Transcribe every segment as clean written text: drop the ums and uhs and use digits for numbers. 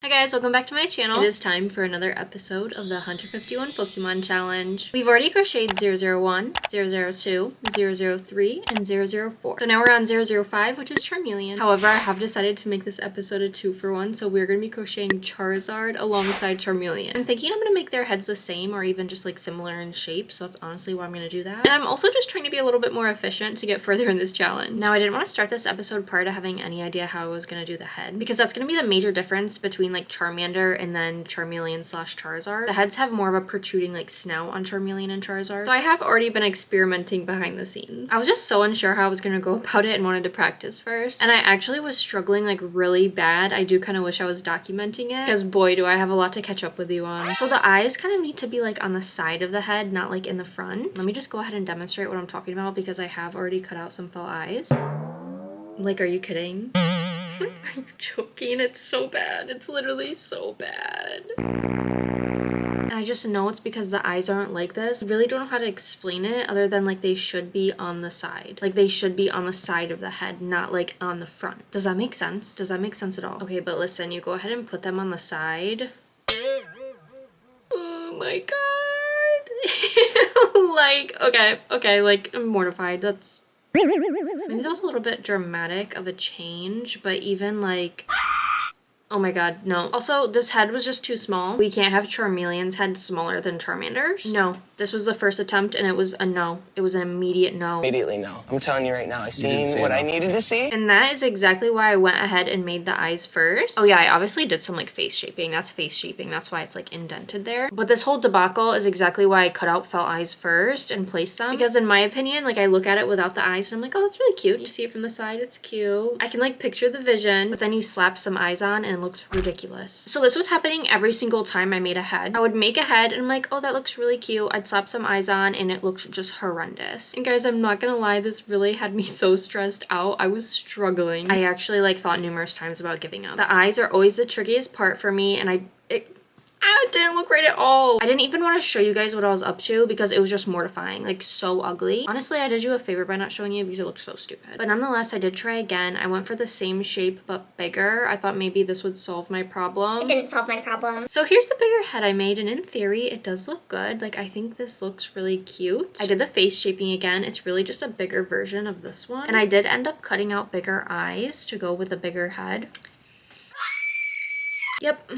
Hi guys, welcome back to my channel. It is time for another episode of the 151 Pokemon Challenge. We've already crocheted 001, 002, 003, and 004. So now we're on 005, which is Charmeleon. However, I have decided to make this episode a 2-for-1, so we're going to be crocheting Charizard alongside Charmeleon. I'm thinking I'm going to make their heads the same or even just like similar in shape, so that's honestly why I'm going to do that. And I'm also just trying to be a little bit more efficient to get further in this challenge. Now, I didn't want to start this episode prior to having any idea how I was going to do the head, because that's going to be the major difference between like Charmander and then Charmeleon slash Charizard. The heads have more of a protruding like snout on Charmeleon and Charizard. So I have already been experimenting behind the scenes. I was just so unsure how I was gonna go about it and wanted to practice first. And I actually was struggling like really bad. I do kind of wish I was documenting it, because boy, do I have a lot to catch up with you on. So the eyes kind of need to be like on the side of the head, not like in the front. Let me just go ahead and demonstrate what I'm talking about, because I have already cut out some faux eyes. Like, are you kidding? Are you joking? It's so bad. It's literally so bad. And I just know it's because the eyes aren't like this. I really don't know how to explain it other than like they should be on the side. Like they should be on the side of the head, not like on the front. Does that make sense? Does that make sense at all? Okay, but listen, you go ahead and put them on the side. Oh my god. Like, okay, like I'm mortified. That's maybe that was a little bit dramatic of a change, but even like, oh my god, no. Also, this head was just too small. We can't have Charmeleon's head smaller than Charmander's. No, this was the first attempt and it was a no. It was an immediate no. Immediately no. I'm telling you right now, I seen what I needed to see. And that is exactly why I went ahead and made the eyes first. Oh yeah, I obviously did some like face shaping. That's face shaping. That's why it's like indented there. But this whole debacle is exactly why I cut out felt eyes first and placed them. Because in my opinion, like I look at it without the eyes and I'm like, oh, that's really cute. You see it from the side, it's cute. I can like picture the vision, but then you slap some eyes on and it looks ridiculous. So this was happening every single time I made a head. I would make a head and I'm like, oh, that looks really cute. I'd slap some eyes on and it looked just horrendous. And guys, I'm not gonna lie, this really had me so stressed out. I was struggling. I actually like thought numerous times about giving up. The eyes are always the trickiest part for me, and it didn't look right at all. I didn't even want to show you guys what I was up to because it was just mortifying, like so ugly. Honestly, I did you a favor by not showing you because it looked so stupid. But nonetheless, I did try again. I went for the same shape but bigger. I thought maybe this would solve my problem. It didn't solve my problem. So here's the bigger head I made, and in theory, it does look good. Like, I think this looks really cute. I did the face shaping again. It's really just a bigger version of this one. And I did end up cutting out bigger eyes to go with a bigger head. Yep.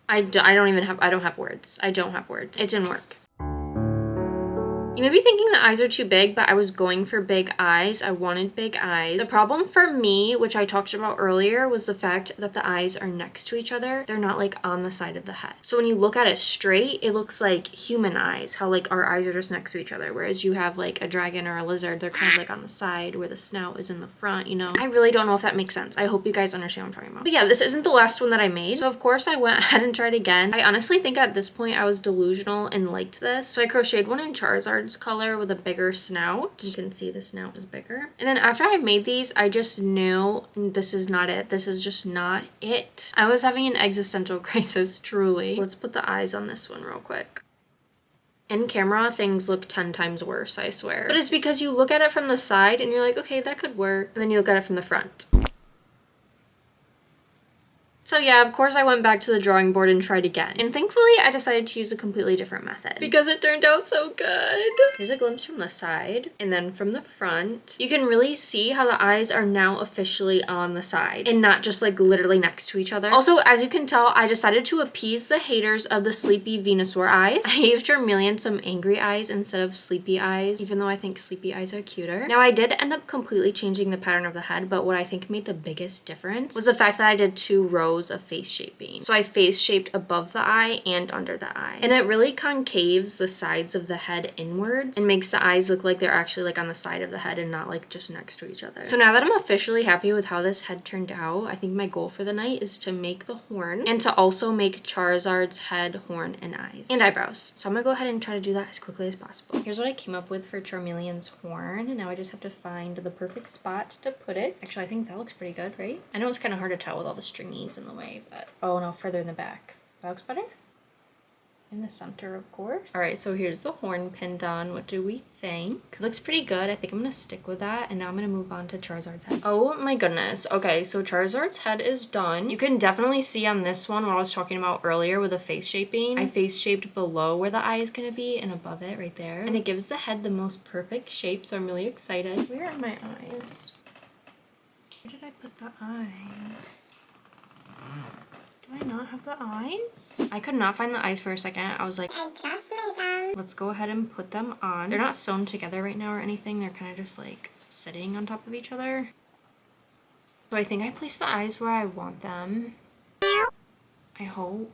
I don't have words. I don't have words. It didn't work. You may be thinking the eyes are too big, but I was going for big eyes. I wanted big eyes. The problem for me, which I talked about earlier, was the fact that the eyes are next to each other. They're not like on the side of the head. So when you look at it straight, it looks like human eyes, how like our eyes are just next to each other. Whereas you have like a dragon or a lizard, they're kind of like on the side where the snout is in the front, you know? I really don't know if that makes sense. I hope you guys understand what I'm talking about. But yeah, this isn't the last one that I made. So of course I went ahead and tried again. I honestly think at this point I was delusional and liked this. So I crocheted one in Charizard's color with a bigger snout. You can see the snout is bigger. And then after I made these, I just knew this is not it. This is just not it. I was having an existential crisis, truly. Let's put the eyes on this one real quick. In camera, things look 10 times worse, I swear. But it's because you look at it from the side and you're like, okay, that could work. And then you look at it from the front. So yeah, of course I went back to the drawing board and tried again. And thankfully I decided to use a completely different method because it turned out so good. Here's a glimpse from the side and then from the front. You can really see how the eyes are now officially on the side and not just like literally next to each other. Also, as you can tell, I decided to appease the haters of the sleepy Venusaur eyes. I gave Charmeleon some angry eyes instead of sleepy eyes, even though I think sleepy eyes are cuter. Now I did end up completely changing the pattern of the head, but what I think made the biggest difference was the fact that I did 2 rows of face shaping. So I face shaped above the eye and under the eye. And it really concaves the sides of the head inwards and makes the eyes look like they're actually like on the side of the head and not like just next to each other. So now that I'm officially happy with how this head turned out, I think my goal for the night is to make the horn and to also make Charizard's head, horn, and eyes. And eyebrows. So I'm gonna go ahead and try to do that as quickly as possible. Here's what I came up with for Charmeleon's horn, and now I just have to find the perfect spot to put it. Actually, I think that looks pretty good, right? I know it's kind of hard to tell with all the stringies in the way, but oh no, further in the back. That looks better? in the center, of course. All right, so here's the horn pinned on. What do we think? Looks pretty good. I think I'm gonna stick with that, and now I'm gonna move on to Charizard's head. Oh my goodness. Okay, so Charizard's head is done. You can definitely see on this one what I was talking about earlier with the face shaping. I face shaped below where the eye is gonna be and above it right there, and it gives the head the most perfect shape, so I'm really excited. Where are my eyes? Where did I put the eyes? Do I not have the eyes? I could not find the eyes for a second. I was like, I just made them. Let's go ahead and put them on. They're not sewn together right now or anything. They're kind of just like sitting on top of each other. So I think I placed the eyes where I want them. I hope.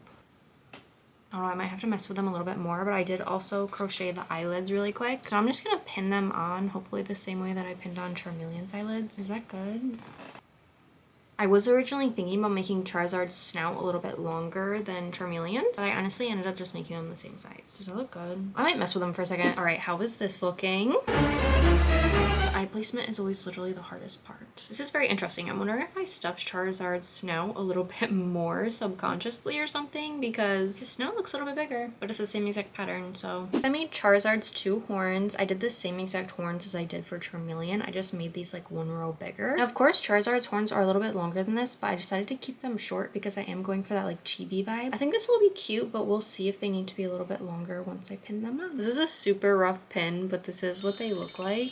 I don't know, I might have to mess with them a little bit more, but I did also crochet the eyelids really quick. So I'm just gonna pin them on, hopefully the same way that I pinned on Charmeleon's eyelids. Is that good? I was originally thinking about making Charizard's snout a little bit longer than Charmeleon's, but I honestly ended up just making them the same size. Does that look good? I might mess with them for a second. All right, how is this looking? The eye placement is always literally the hardest part. This is very interesting. I'm wondering if I stuffed Charizard's snout a little bit more subconsciously or something, because the snout looks a little bit bigger, but it's the same exact pattern. So I made Charizard's 2 horns. I did the same exact horns as I did for Charmeleon. I just made these like 1 row bigger. Now, of course, Charizard's horns are a little bit longer than this, but I decided to keep them short because I am going for that like chibi vibe. I think this will be cute, but we'll see if they need to be a little bit longer once I pin them on. This is a super rough pin, but this is what they look like.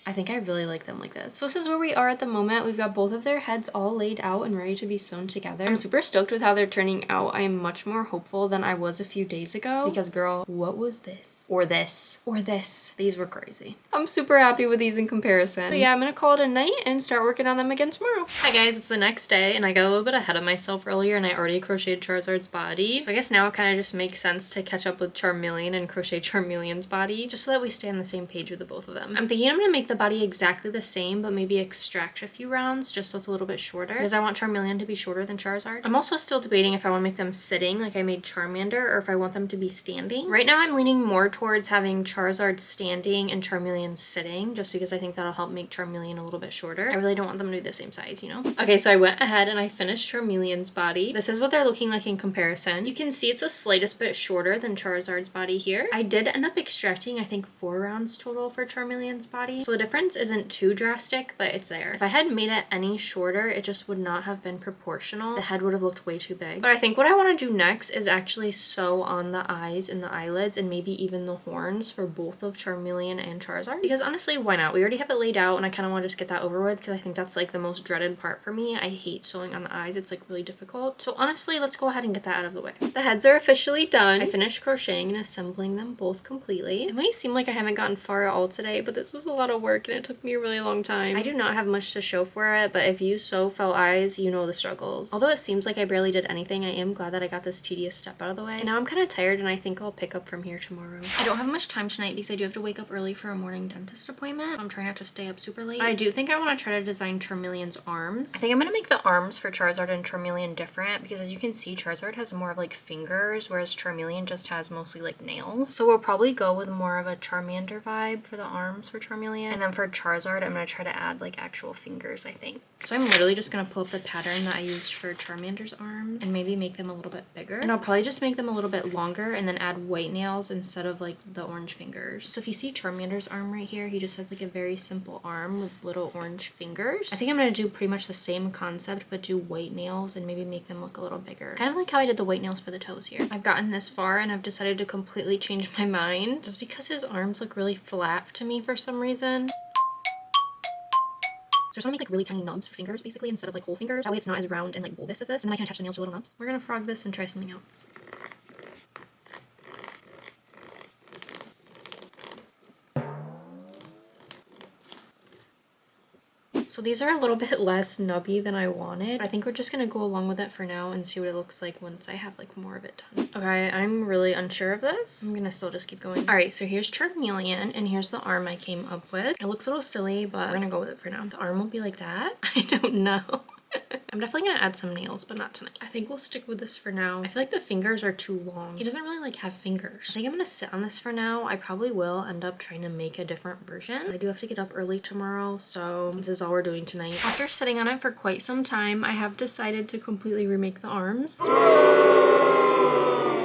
I think I really like them like this. So this is where we are at the moment. We've got both of their heads all laid out and ready to be sewn together. I'm super stoked with how they're turning out. I am much more hopeful than I was a few days ago because girl, what was this? Or this, or this. These were crazy. I'm super happy with these in comparison. So yeah, I'm gonna call it a night and start working on them again tomorrow. Hi guys, it's the next day and I got a little bit ahead of myself earlier and I already crocheted Charizard's body. So I guess now it kind of just makes sense to catch up with Charmeleon and crochet Charmeleon's body just so that we stay on the same page with the both of them. I'm thinking I'm gonna make the body exactly the same, but maybe extract a few rounds just so it's a little bit shorter because I want Charmeleon to be shorter than Charizard. I'm also still debating if I want to make them sitting like I made Charmander or if I want them to be standing. Right now I'm leaning more towards having Charizard standing and Charmeleon sitting just because I think that'll help make Charmeleon a little bit shorter. I really don't want them to be the same size, you know? Okay, so I went ahead and I finished Charmeleon's body. This is what they're looking like in comparison. You can see it's the slightest bit shorter than Charizard's body here. I did end up extracting, I think, 4 rounds total for Charmeleon's body. So the difference isn't too drastic, but it's there. If I had made it any shorter, it just would not have been proportional. The head would have looked way too big. But I think what I want to do next is actually sew on the eyes and the eyelids and maybe even the horns for both of Charmeleon and Charizard. Because honestly, why not? We already have it laid out and I kind of want to just get that over with because I think that's like the most dreaded part for me. I hate sewing on the eyes. It's like really difficult. So honestly, let's go ahead and get that out of the way. The heads are officially done. I finished crocheting and assembling them both completely. It might seem like I haven't gotten far at all today, but this was a lot of work and it took me a really long time. I do not have much to show for it, but if you sew felt eyes, you know the struggles. Although it seems like I barely did anything, I am glad that I got this tedious step out of the way. And now I'm kind of tired and I think I'll pick up from here tomorrow. I don't have much time tonight because I do have to wake up early for a morning dentist appointment, so I'm trying not to stay up super late. But I do think I want to try to design Charmeleon's arms. I think I'm going to make the arms for Charizard and Charmeleon different because as you can see, Charizard has more of like fingers, whereas Charmeleon just has mostly like nails. So we'll probably go with more of a Charmander vibe for the arms for Charmeleon. And then for Charizard, I'm going to try to add like actual fingers, I think. So I'm literally just going to pull up the pattern that I used for Charmander's arms and maybe make them a little bit bigger. And I'll probably just make them a little bit longer and then add white nails instead of like the orange fingers. So if you see Charmander's arm right here, he just has like a very simple arm with little orange fingers. I think I'm going to do pretty much the same concept but do white nails and maybe make them look a little bigger. Kind of like how I did the white nails for the toes here. I've gotten this far and I've decided to completely change my mind just because his arms look really flat to me for some reason. So I just want to make like really tiny nubs for fingers basically instead of like whole fingers. That way it's not as round and like bulbous as this, and then I can attach the nails to little nubs. We're gonna frog this and try something else. So these are a little bit less nubby than I wanted. I think we're just gonna go along with it for now and see what it looks like once I have like more of it done. Okay, I'm really unsure of this. I'm gonna still just keep going. All right, so here's Charmeleon and here's the arm I came up with. It looks a little silly, but we're gonna go with it for now. The arm will be like that. I don't know. I'm definitely gonna add some nails, but not tonight. I think we'll stick with this for now. I feel like the fingers are too long. He doesn't really like have fingers. I think I'm gonna sit on this for now. I probably will end up trying to make a different version. I do have to get up early tomorrow, so this is all we're doing tonight. After sitting on it for quite some time, I have decided to completely remake the arms.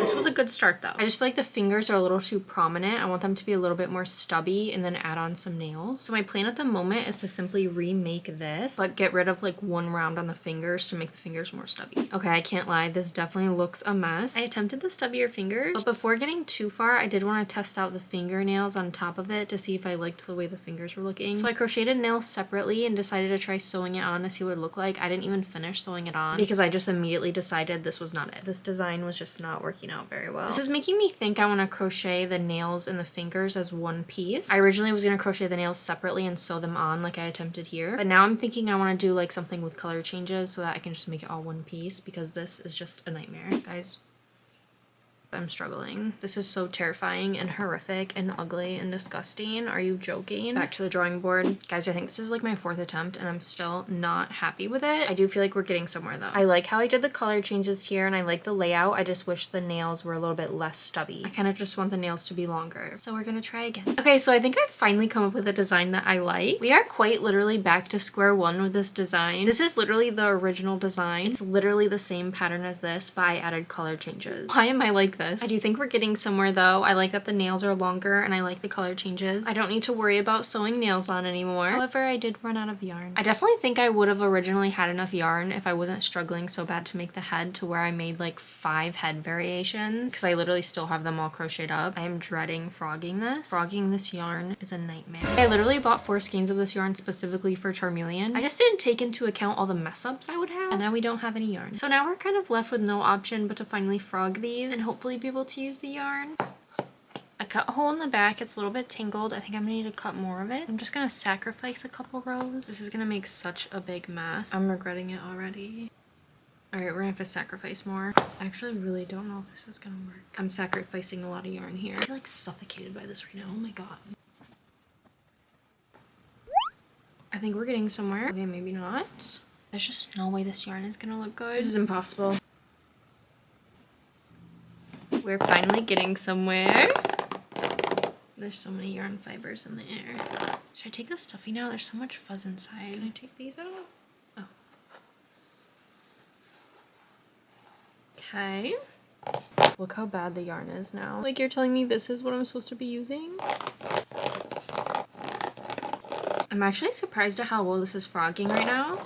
This was a good start though. I just feel like the fingers are a little too prominent. I want them to be a little bit more stubby and then add on some nails. So my plan at the moment is to simply remake this, but get rid of like one round on the fingers to make the fingers more stubby. Okay, I can't lie. This definitely looks a mess. I attempted the stubbier fingers, but before getting too far, I did want to test out the fingernails on top of it to see if I liked the way the fingers were looking. So I crocheted nails separately and decided to try sewing it on to see what it looked like. I didn't even finish sewing it on because I just immediately decided this was not it. This design was just not working out very well. This is making me think I want to crochet the nails and the fingers as one piece. I originally was going to crochet the nails separately and sew them on like I attempted here, but now I'm thinking I want to do like something with color changes so that I can just make it all one piece because this is just a nightmare, guys. I'm struggling. This is so terrifying and horrific and ugly and disgusting. Are you joking? Back to the drawing board. Guys, I think this is like my 4th attempt and I'm still not happy with it. I do feel like we're getting somewhere though. I like how I did the color changes here and I like the layout. I just wish the nails were a little bit less stubby. I kind of just want the nails to be longer. So we're gonna try again. Okay, so I think I've finally come up with a design that I like. We are quite literally back to square one with this design. This is literally the original design. It's literally the same pattern as this, but I added color changes. Why am I like this? I do think we're getting somewhere though. I like that the nails are longer and I like the color changes. I don't need to worry about sewing nails on anymore. However, I did run out of yarn. I definitely think I would have originally had enough yarn if I wasn't struggling so bad to make the head to where I made like 5 head variations because I literally still have them all crocheted up. I am dreading frogging this. Frogging this yarn is a nightmare. I literally bought 4 skeins of this yarn specifically for Charmeleon. I just didn't take into account all the mess ups I would have and now we don't have any yarn. So now we're kind of left with no option but to finally frog these and hopefully be able to use the yarn. I cut a hole in the back. It's a little bit tangled. I think I'm gonna need to cut more of it. I'm just gonna sacrifice a couple rows. This is gonna make such a big mess. I'm regretting it already. All right, we're gonna have to sacrifice more. I actually really don't know if this is gonna work. I'm sacrificing a lot of yarn here. I feel like suffocated by this right now. Oh my god. I think we're getting somewhere. Okay, maybe not. There's just no way this yarn is gonna look good. This is impossible. We're finally getting somewhere. There's so many yarn fibers in the air. Should I take the stuffy now? There's so much fuzz inside. Can I take these out? Oh. Okay. Look how bad the yarn is now. Like you're telling me this is what I'm supposed to be using? I'm actually surprised at how well this is frogging right now.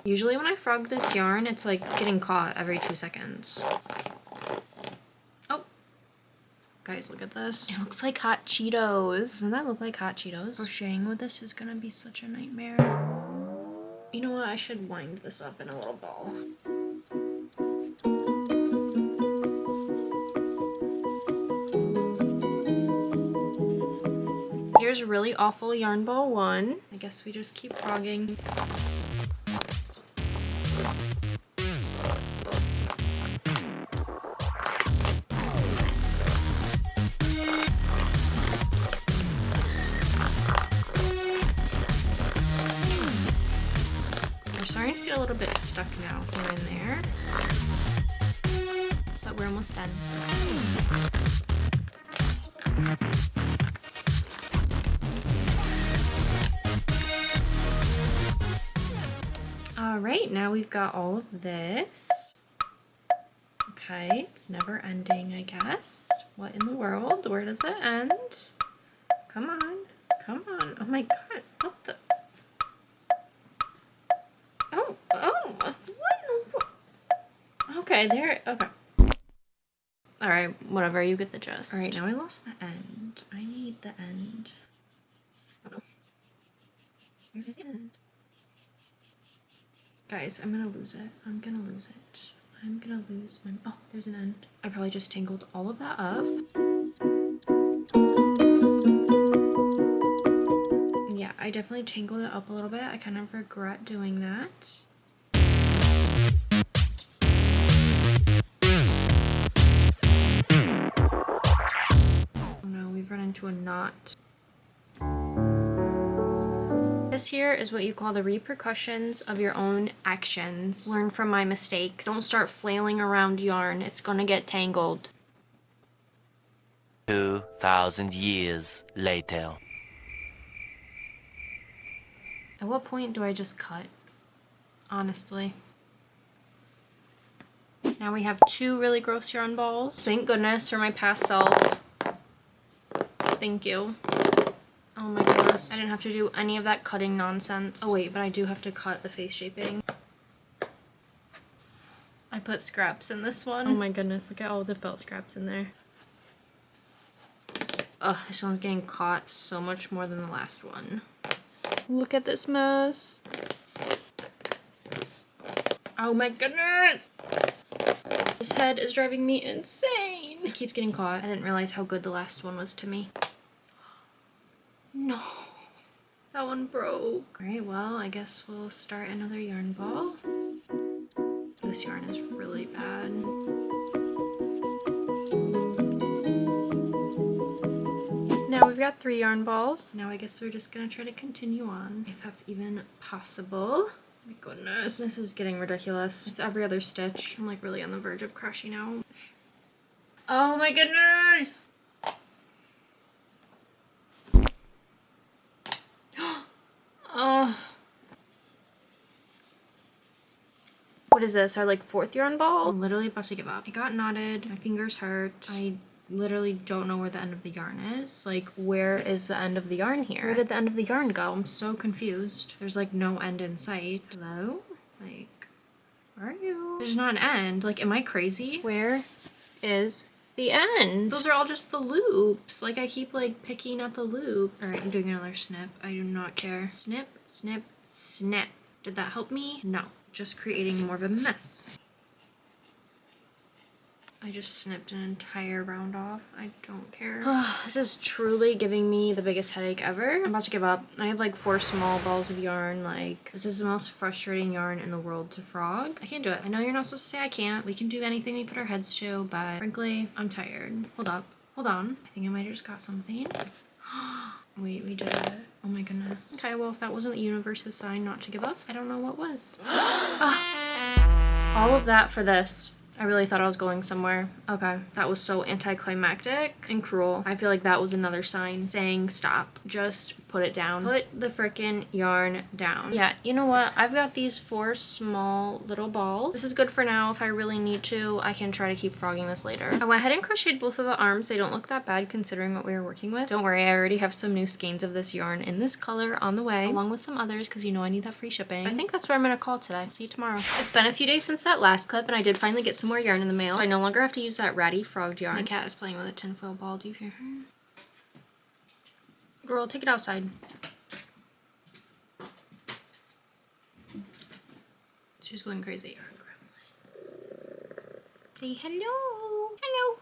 Usually when I frog this yarn, it's like getting caught every 2 seconds. Guys, look at this. It looks like hot Cheetos. Doesn't that look like hot Cheetos? Crocheting with this is gonna be such a nightmare. You know what? I should wind this up in a little ball. Here's really awful yarn ball 1. I guess we just keep frogging. Starting to get a little bit stuck now here and there, but we're almost done. All right, now we've got all of this. Okay, it's never ending, I guess. What in the world? Where does it end? Come on, come on. Oh my god, what the? Okay, there, okay. Alright, whatever, you get the gist. Alright, now I lost the end. I need the end. Oh no. Where is the end? Guys, I'm gonna lose it. I'm gonna lose it. I'm gonna lose my, oh, there's an end. I probably just tangled all of that up. Yeah, I definitely tangled it up a little bit. I kind of regret doing that. We've run into a knot. This here is what you call the repercussions of your own actions. Learn from my mistakes. Don't start flailing around yarn. It's gonna get tangled. 2,000 years later. At what point do I just cut? Honestly. Now we have 2 really gross yarn balls. Thank goodness for my past self. Thank you. Oh my goodness. I didn't have to do any of that cutting nonsense. Oh wait, but I do have to cut the face shaping. I put scraps in this one. Oh my goodness, look at all the felt scraps in there. Ugh, this one's getting caught so much more than the last one. Look at this mess. Oh my goodness! This head is driving me insane. It keeps getting caught. I didn't realize how good the last one was to me. No. That one broke. Alright, well, I guess we'll start another yarn ball. This yarn is really bad. Now we've got 3 yarn balls. Now I guess we're just gonna try to continue on, if that's even possible. My goodness, this is getting ridiculous. It's every other stitch. I'm like really on the verge of crushing out. Oh my goodness! Oh. What is this? Our like 4th yarn ball? I'm literally about to give up. It got knotted. My fingers hurt. I literally don't know where the end of the yarn is. Like, where is the end of the yarn here? Where did the end of the yarn go? I'm so confused. There's like no end in sight. Hello? Like, where are you? There's not an end. Like, am I crazy? Where is the end? Those are all just the loops. Like, I keep like picking at the loops. All right, I'm doing another snip. I do not care. Snip, snip, snip. Did that help me? No. Just creating more of a mess. I just snipped an entire round off. I don't care. This is truly giving me the biggest headache ever. I'm about to give up. I have like 4 small balls of yarn. Like, this is the most frustrating yarn in the world to frog. I can't do it. I know you're not supposed to say I can't. We can do anything we put our heads to, but frankly, I'm tired. Hold up. Hold on. I think I might have just got something. Wait, we did it. Oh my goodness. Okay, well, if that wasn't the universe's sign not to give up, I don't know what was. All of that for this. I really thought I was going somewhere. Okay, that was so anticlimactic and cruel. I feel like that was another sign saying stop. Just put it down. Put the frickin' yarn down. Yeah, you know what? I've got these 4 small little balls. This is good for now. If I really need to, I can try to keep frogging this later. I went ahead and crocheted both of the arms. They don't look that bad considering what we were working with. Don't worry, I already have some new skeins of this yarn in this color on the way, along with some others because you know I need that free shipping. I think that's what I'm gonna call today. See you tomorrow. It's been a few days since that last clip and I did finally get some more yarn in the mail. So I no longer have to use that ratty frogged yarn. My cat is playing with a tinfoil ball. Do you hear her? Girl, take it outside. She's going crazy. Say hello. Hello.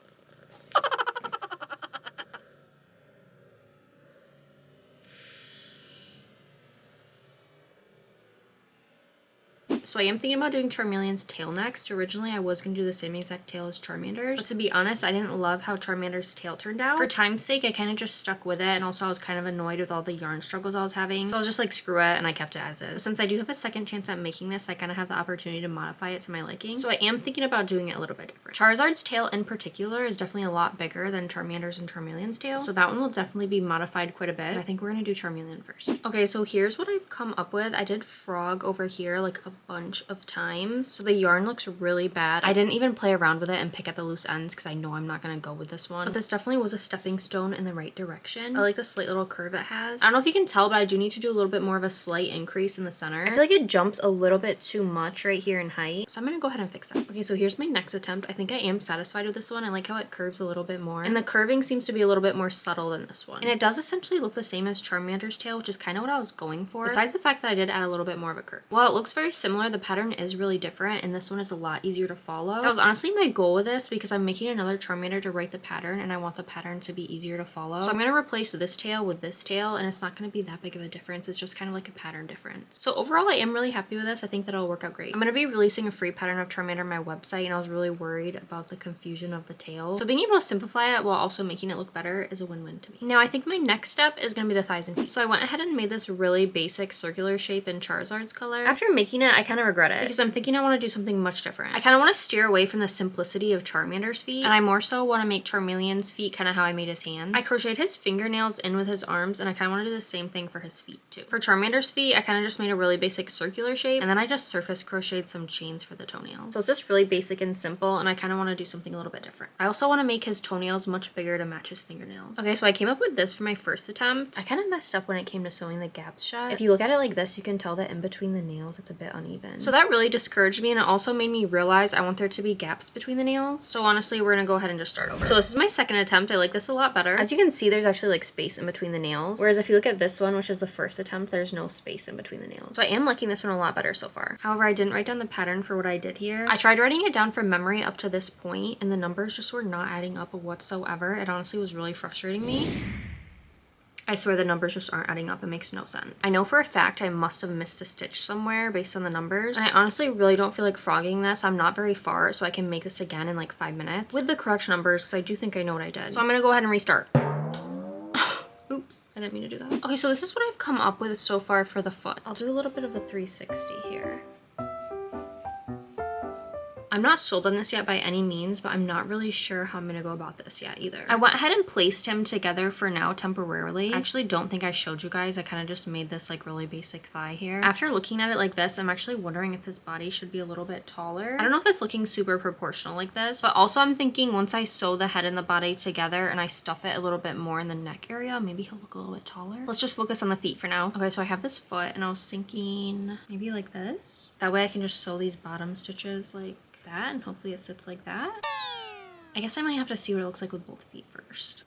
So I am thinking about doing Charmeleon's tail next. Originally, I was going to do the same exact tail as Charmander's. But to be honest, I didn't love how Charmander's tail turned out. For time's sake, I kind of just stuck with it. And also, I was kind of annoyed with all the yarn struggles I was having. So I was just like, screw it. And I kept it as is. But since I do have a second chance at making this, I kind of have the opportunity to modify it to my liking. So I am thinking about doing it a little bit different. Charizard's tail in particular is definitely a lot bigger than Charmander's and Charmeleon's tail. So that one will definitely be modified quite a bit. But I think we're going to do Charmeleon first. Okay, so here's what I've come up with. I did frog over here like a bunch of times. So the yarn looks really bad. I didn't even play around with it and pick at the loose ends because I know I'm not going to go with this one. But this definitely was a stepping stone in the right direction. I like the slight little curve it has. I don't know if you can tell, but I do need to do a little bit more of a slight increase in the center. I feel like it jumps a little bit too much right here in height. So I'm going to go ahead and fix that. Okay, so here's my next attempt. I think I am satisfied with this one. I like how it curves a little bit more. And the curving seems to be a little bit more subtle than this one. And it does essentially look the same as Charmander's tail, which is kind of what I was going for. Besides the fact that I did add a little bit more of a curve. While it looks very similar, the pattern is really different and this one is a lot easier to follow. That was honestly my goal with this because I'm making another Charmander to write the pattern and I want the pattern to be easier to follow. So I'm going to replace this tail with this tail and it's not going to be that big of a difference. It's just kind of like a pattern difference. So overall I am really happy with this. I think that it'll work out great. I'm going to be releasing a free pattern of Charmander on my website and I was really worried about the confusion of the tail. So being able to simplify it while also making it look better is a win-win to me. Now I think my next step is going to be the thighs and feet. So I went ahead and made this really basic circular shape in Charizard's color. After making it, I kind kind of regret it because I'm thinking I want to do something much different. I kind of want to steer away from the simplicity of Charmander's feet, and I more so want to make Charmeleon's feet kind of how I made his hands. I crocheted his fingernails in with his arms, and I kind of want to do the same thing for his feet too. For Charmander's feet, I kind of just made a really basic circular shape, and then I just surface crocheted some chains for the toenails. So it's just really basic and simple, and I kind of want to do something a little bit different. I also want to make his toenails much bigger to match his fingernails. Okay, so I came up with this for my first attempt. I kind of messed up when it came to sewing the gaps shut. If you look at it like this, you can tell that in between the nails it's a bit uneven. So that really discouraged me, and it also made me realize I want there to be gaps between the nails. So honestly, we're gonna go ahead and just start over. So this is my second attempt. I like this a lot better. As you can see, there's actually like space in between the nails. Whereas if you look at this one, which is the first attempt, there's no space in between the nails. So I am liking this one a lot better so far. However, I didn't write down the pattern for what I did here. I tried writing it down from memory up to this point, and the numbers just were not adding up whatsoever. It honestly was really frustrating me. I swear the numbers just aren't adding up. It makes no sense. I know for a fact I must have missed a stitch somewhere based on the numbers. And I honestly really don't feel like frogging this. I'm not very far, so I can make this again in like 5 minutes with the correct numbers because I do think I know what I did. So I'm gonna go ahead and restart. Oops, I didn't mean to do that. Okay, so this is what I've come up with so far for the foot. I'll do a little bit of a 360 here. I'm not sold on this yet by any means, but I'm not really sure how I'm gonna go about this yet either. I went ahead and placed him together for now temporarily. I actually don't think I showed you guys. I kind of just made this like really basic thigh here. After looking at it like this, I'm actually wondering if his body should be a little bit taller. I don't know if it's looking super proportional like this, but also I'm thinking once I sew the head and the body together and I stuff it a little bit more in the neck area, maybe he'll look a little bit taller. Let's just focus on the feet for now. Okay, so I have this foot and I was thinking maybe like this. That way I can just sew these bottom stitches like that, and hopefully it sits like that. I guess I might have to see what it looks like with both feet first.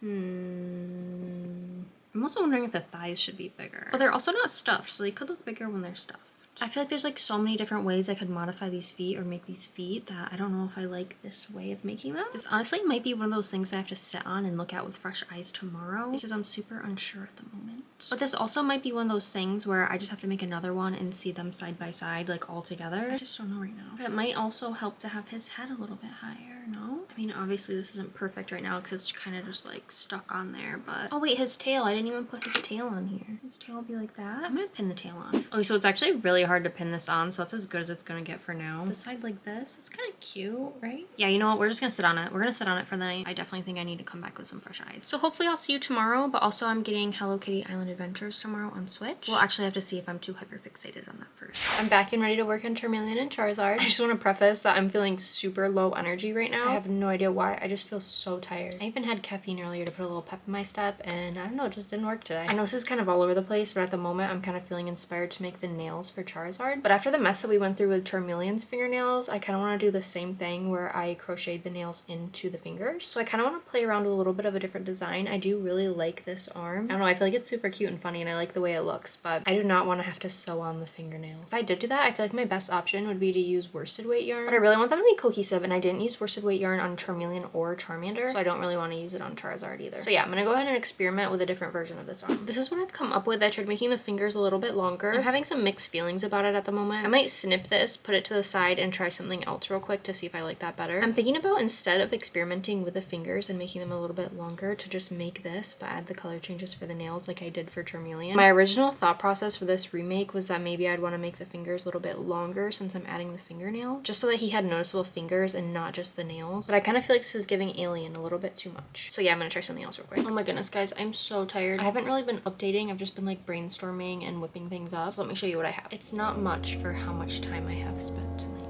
I'm also wondering if the thighs should be bigger. But they're also not stuffed, so they could look bigger when they're stuffed. I feel like there's like so many different ways I could modify these feet or make these feet that I don't know if I like this way of making them. This honestly might be one of those things I have to sit on and look at with fresh eyes tomorrow because I'm super unsure at the moment. But this also might be one of those things where I just have to make another one and see them side by side like all together. I just don't know right now. But it might also help to have his head a little bit higher, no? I mean, obviously this isn't perfect right now because it's kind of just like stuck on there, but... Oh wait, his tail. I didn't even put his tail on here. His tail will be like that. I'm gonna pin the tail on. Okay, so it's actually really hard to pin this on, so that's as good as it's gonna get for now. This side like this, it's kind of cute, right? Yeah, you know what? We're just gonna sit on it. We're gonna sit on it for the night. I definitely think I need to come back with some fresh eyes. So hopefully I'll see you tomorrow, but also I'm getting Hello Kitty Island Adventures tomorrow on Switch. We'll actually have to see if I'm too hyperfixated on that first. I'm back and ready to work on Charmeleon and Charizard. I just want to preface that I'm feeling super low energy right now. I have no idea why. I just feel so tired. I even had caffeine earlier to put a little pep in my step, and I don't know, it just didn't work today. I know this is kind of all over the place, but at the moment I'm kind of feeling inspired to make the nails for Charizard. But after the mess that we went through with Charmeleon's fingernails, I kind of want to do the same thing where I crocheted the nails into the fingers. So I kind of want to play around with a little bit of a different design. I do really like this arm. I don't know, I feel like it's super cute and funny and I like the way it looks, but I do not want to have to sew on the fingernails. If I did do that, I feel like my best option would be to use worsted weight yarn, but I really want them to be cohesive, and I didn't use worsted weight yarn on Charmeleon or Charmander, so I don't really want to use it on Charizard either. So yeah, I'm gonna go ahead and experiment with a different version of this arm. This is what I've come up with. I tried making the fingers a little bit longer. I'm having some mixed feelings about it at the moment. I might snip this, put it to the side, and try something else real quick to see if I like that better. I'm thinking about, instead of experimenting with the fingers and making them a little bit longer, to just make this but add the color changes for the nails like I did for Charmeleon. My original thought process for this remake was that maybe I'd want to make the fingers a little bit longer since I'm adding the fingernails, just so that he had noticeable fingers and not just the nails. But I kind of feel like this is giving Alien a little bit too much. So yeah, I'm gonna try something else real quick. Oh my goodness, guys, I'm so tired. I haven't really been updating. I've just been like brainstorming and whipping things up. So let me show you what I have. It's not much for how much time I have spent tonight.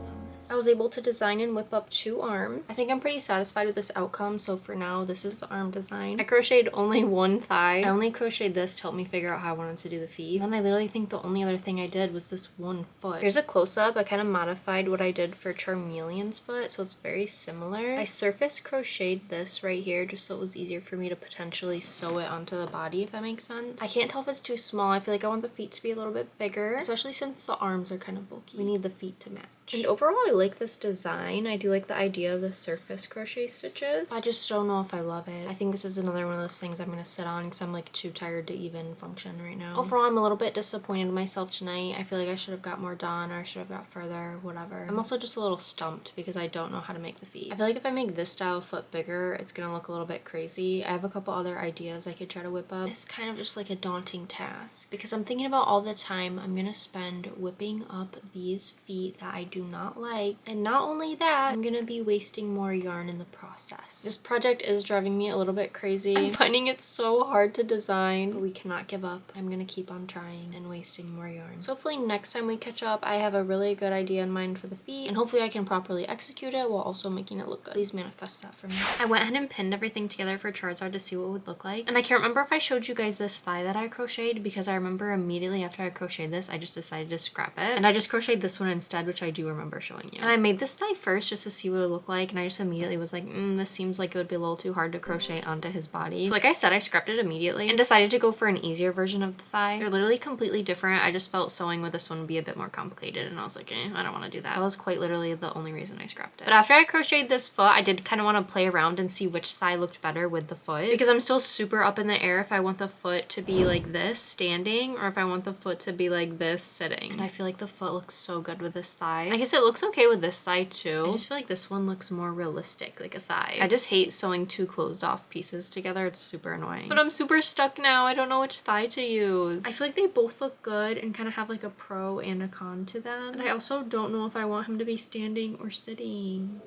I was able to design and whip up 2 arms. I think I'm pretty satisfied with this outcome, so for now, this is the arm design. I crocheted only 1 thigh. I only crocheted this to help me figure out how I wanted to do the feet. And then I literally think the only other thing I did was this 1 foot. Here's a close-up. I kind of modified what I did for Charmeleon's foot, so it's very similar. I surface crocheted this right here just so it was easier for me to potentially sew it onto the body, if that makes sense. I can't tell if it's too small. I feel like I want the feet to be a little bit bigger, especially since the arms are kind of bulky. We need the feet to match. much. And overall, I like this design. I do like the idea of the surface crochet stitches. I just don't know if I love it. I think this is another one of those things I'm gonna sit on because I'm like too tired to even function right now. Overall, I'm a little bit disappointed in myself tonight. I feel like I should have got more done, or I should have got further, whatever. I'm also just a little stumped because I don't know how to make the feet. I feel like if I make this style foot bigger, it's gonna look a little bit crazy. I have a couple other ideas I could try to whip up. It's kind of just like a daunting task because I'm thinking about all the time I'm gonna spend whipping up these feet that I do not like, and not only that, I'm gonna be wasting more yarn in the process. This project is driving me a little bit crazy. I'm finding it so hard to design, but we cannot give up. I'm gonna keep on trying and wasting more yarn. So hopefully next time we catch up, I have a really good idea in mind for the feet, and hopefully I can properly execute it while also making it look good. Please manifest that for me. I went ahead and pinned everything together for Charizard to see what it would look like, and I can't remember if I showed you guys this thigh that I crocheted because I remember immediately after I crocheted this, I just decided to scrap it, and I just crocheted this one instead, which I do remember showing you. And I made this thigh first just to see what it would look like, and I just immediately was like, this seems like it would be a little too hard to crochet onto his body. So like I said, I scrapped it immediately and decided to go for an easier version of the thigh. They're literally completely different. I just felt sewing with this one would be a bit more complicated, and I was like, I don't want to do that. That was quite literally the only reason I scrapped it. But after I crocheted this foot, I did kind of want to play around and see which thigh looked better with the foot, because I'm still super up in the air if I want the foot to be like this standing or if I want the foot to be like this sitting. And I feel like the foot looks so good with this thigh. I guess it looks okay with this thigh too. I just feel like this one looks more realistic, like a thigh. I just hate sewing two closed off pieces together. It's super annoying. But I'm super stuck now. I don't know which thigh to use. I feel like they both look good and kind of have like a pro and a con to them. And I also don't know if I want him to be standing or sitting.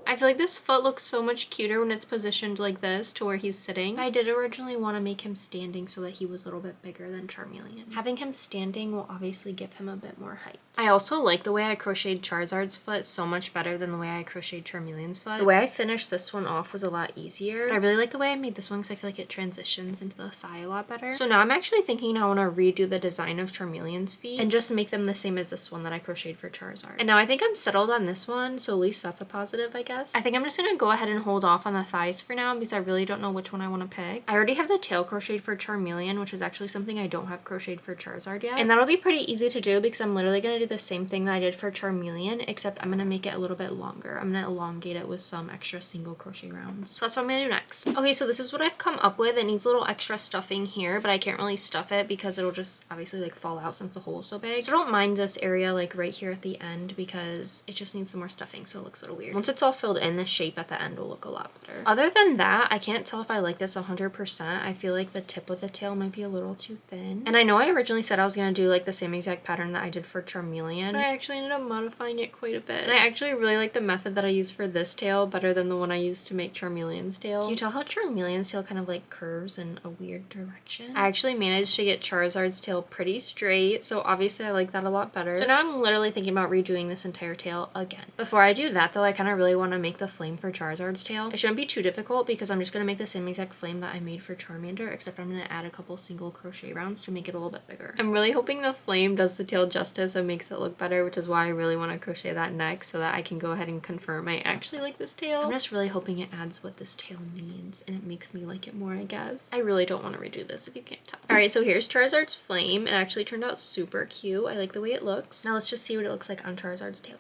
I feel like this foot looks so much cuter when it's positioned like this to where he's sitting. I did originally want to make him standing so that he was a little bit bigger than Charmeleon. Having him standing will obviously give him a bit more height. I also like the way I crocheted Charizard's foot so much better than the way I crocheted Charmeleon's foot. The way I finished this one off was a lot easier. But I really like the way I made this one because I feel like it transitions into the thigh a lot better. So now I'm actually thinking I want to redo the design of Charmeleon's feet and just make them the same as this one that I crocheted for Charizard. And now I think I'm settled on this one, so at least that's a positive, I guess. I think I'm just gonna go ahead and hold off on the thighs for now because I really don't know which one I want to pick. I already have the tail crocheted for Charmeleon, which is actually something I don't have crocheted for Charizard yet. And that'll be pretty easy to do because I'm literally gonna do the same thing that I did for Charmeleon, except I'm gonna make it a little bit longer. I'm gonna elongate it with some extra single crochet rounds. So that's what I'm gonna do next. Okay, so this is what I've come up with. It needs a little extra stuffing here, but I can't really stuff it because it'll just obviously like fall out since the hole is so big. So don't mind this area like right here at the end because it just needs some more stuffing so it looks a little weird. Once it's all filled in, the shape at the end will look a lot better. Other than that, I can't tell if I like this 100%. I feel like the tip of the tail might be a little too thin. And I know I originally said I was gonna do like the same exact pattern that I did for Charmeleon, but I actually ended up modifying it quite a bit. And I actually really like the method that I used for this tail better than the one I used to make Charmeleon's tail. Can you tell how Charmeleon's tail kind of like curves in a weird direction? I actually managed to get Charizard's tail pretty straight, so obviously I like that a lot better. So now I'm literally thinking about redoing this entire tail again. Before I do that though, I kind of really want to make the flame for Charizard's tail. It shouldn't be too difficult because I'm just going to make the same exact flame that I made for Charmander, except I'm going to add a couple single crochet rounds to make it a little bit bigger. I'm really hoping the flame does the tail justice and makes it look better, which is why I really want to crochet that next so that I can go ahead and confirm I actually like this tail. I'm just really hoping it adds what this tail needs and it makes me like it more, I guess. I really don't want to redo this if you can't tell. Alright, so here's Charizard's flame. It actually turned out super cute. I like the way it looks. Now let's just see what it looks like on Charizard's tail.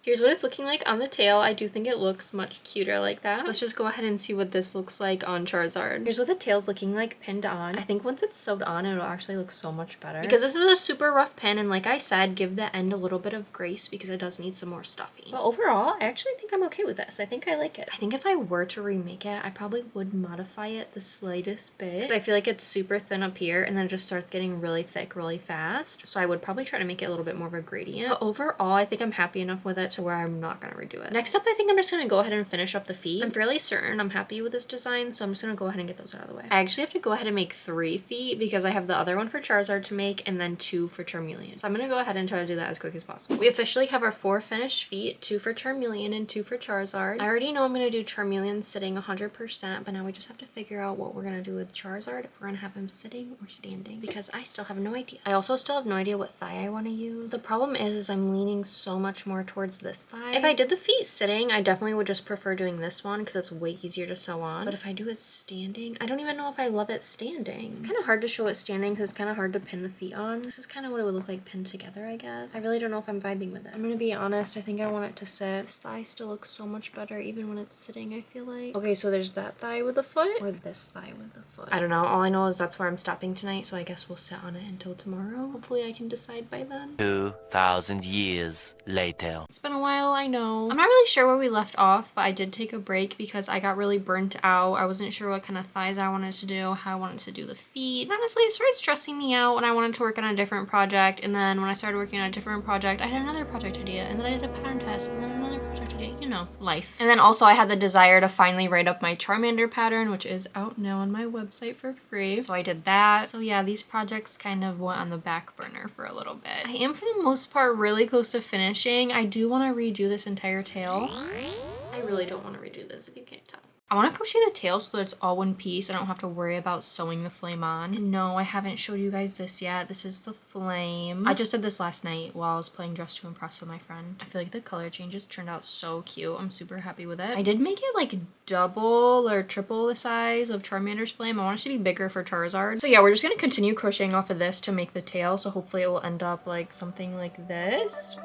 Here's what it's looking like on the tail. I do think it looks much cuter like that. Let's just go ahead and see what this looks like on Charizard. Here's what the tail's looking like pinned on. I think once it's sewed on, it'll actually look so much better. Because this is a super rough pin, and like I said, give the end a little bit of grace because it does need some more stuffing. But overall, I actually think I'm okay with this. I think I like it. I think if I were to remake it, I probably would modify it the slightest bit. Because I feel like it's super thin up here, and then it just starts getting really thick really fast. So I would probably try to make it a little bit more of a gradient. But overall, I think I'm happy enough with it to where I'm not gonna redo it. Next up, I think I'm just gonna go ahead and finish up the feet. I'm fairly certain I'm happy with this design, so I'm just gonna go ahead and get those out of the way. I actually have to go ahead and make 3 feet because I have the other one for Charizard to make and then 2 for Charmeleon. So I'm gonna go ahead and try to do that as quick as possible. We officially have our 4 finished feet, 2 for Charmeleon and 2 for Charizard. I already know I'm gonna do Charmeleon sitting 100%, but now we just have to figure out what we're gonna do with Charizard, if we're gonna have him sitting or standing, because I still have no idea. I also still have no idea what thigh I want to use. The problem is I'm leaning so much more towards this thigh. If I did the feet sitting, I definitely would just prefer doing this one because it's way easier to sew on. But if I do it standing, I don't even know if I love it standing. It's kind of hard to show it standing because it's kind of hard to pin the feet on. This is kind of what it would look like pinned together, I guess. I really don't know if I'm vibing with it. I'm gonna be honest, I think I want it to sit. This thigh still looks so much better even when it's sitting, I feel like. Okay, so there's that thigh with the foot or this thigh with the foot. I don't know. All I know is that's where I'm stopping tonight, so I guess we'll sit on it until tomorrow. Hopefully I can decide by then. 2,000 years later. It's been a while, I know. I'm not really sure where we left off, but I did take a break because I got really burnt out. I wasn't sure what kind of thighs I wanted to do, how I wanted to do the feet. And honestly, it started stressing me out when I wanted to work on a different project. And then when I started working on a different project, I had another project idea. And then I did a pattern test and then another project idea. You know, life. And then also I had the desire to finally write up my Charmander pattern, which is out now on my website for free. So I did that. So yeah, these projects kind of went on the back burner for a little bit. I am for the most part really close to finishing. I do want to redo this entire tail. I really don't want to redo this if you can't tell. I want to crochet the tail so that it's all one piece. I don't have to worry about sewing the flame on. And no, I haven't showed you guys this yet. This is the flame. I just did this last night while I was playing Dress to Impress with my friend. I feel like the color changes turned out so cute. I'm super happy with it. I did make it like double or triple the size of Charmander's flame. I want it to be bigger for Charizard. So yeah, we're just going to continue crocheting off of this to make the tail. So hopefully it will end up like something like this.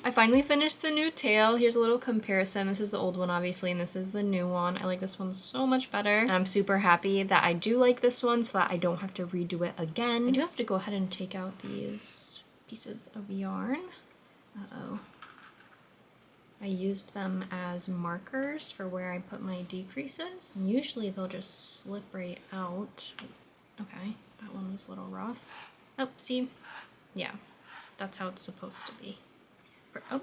I finally finished the new tail. Here's a little comparison. This is the old one, obviously, and this is the new one. I like this one so much better. And I'm super happy that I do like this one so that I don't have to redo it again. I do have to go ahead and take out these pieces of yarn. Uh-oh. I used them as markers for where I put my decreases. And usually they'll just slip right out. Okay, that one was a little rough. Oh, see? Yeah, that's how it's supposed to be. Oh,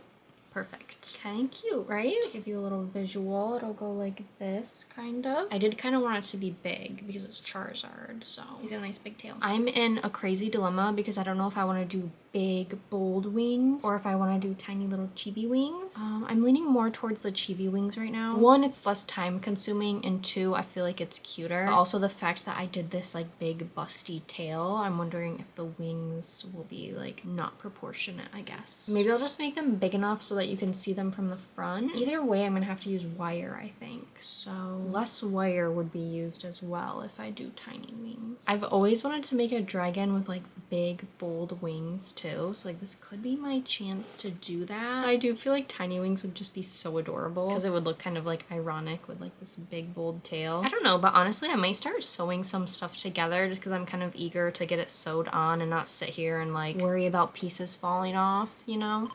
perfect. Okay, cute, right? To give you a little visual, it'll go like this, kind of. I did kind of want it to be big because it's Charizard, so he's got a nice big tail. I'm in a crazy dilemma because I don't know if I want to do big, bold wings or if I want to do tiny little chibi wings. I'm leaning more towards the chibi wings right now. One, it's less time consuming, and two, I feel like it's cuter. But also the fact that I did this like big busty tail, I'm wondering if the wings will be like not proportionate, I guess. Maybe I'll just make them big enough so that you can see them from the front. Either way, I'm gonna have to use wire, I think. So less wire would be used as well if I do tiny wings. I've always wanted to make a dragon with like big, bold wings too, so like this could be my chance to do that. I do feel like tiny wings would just be so adorable because it would look kind of like ironic with like this big bold tail. I don't know, but honestly I might start sewing some stuff together just because I'm kind of eager to get it sewed on and not sit here and like worry about pieces falling off, you know?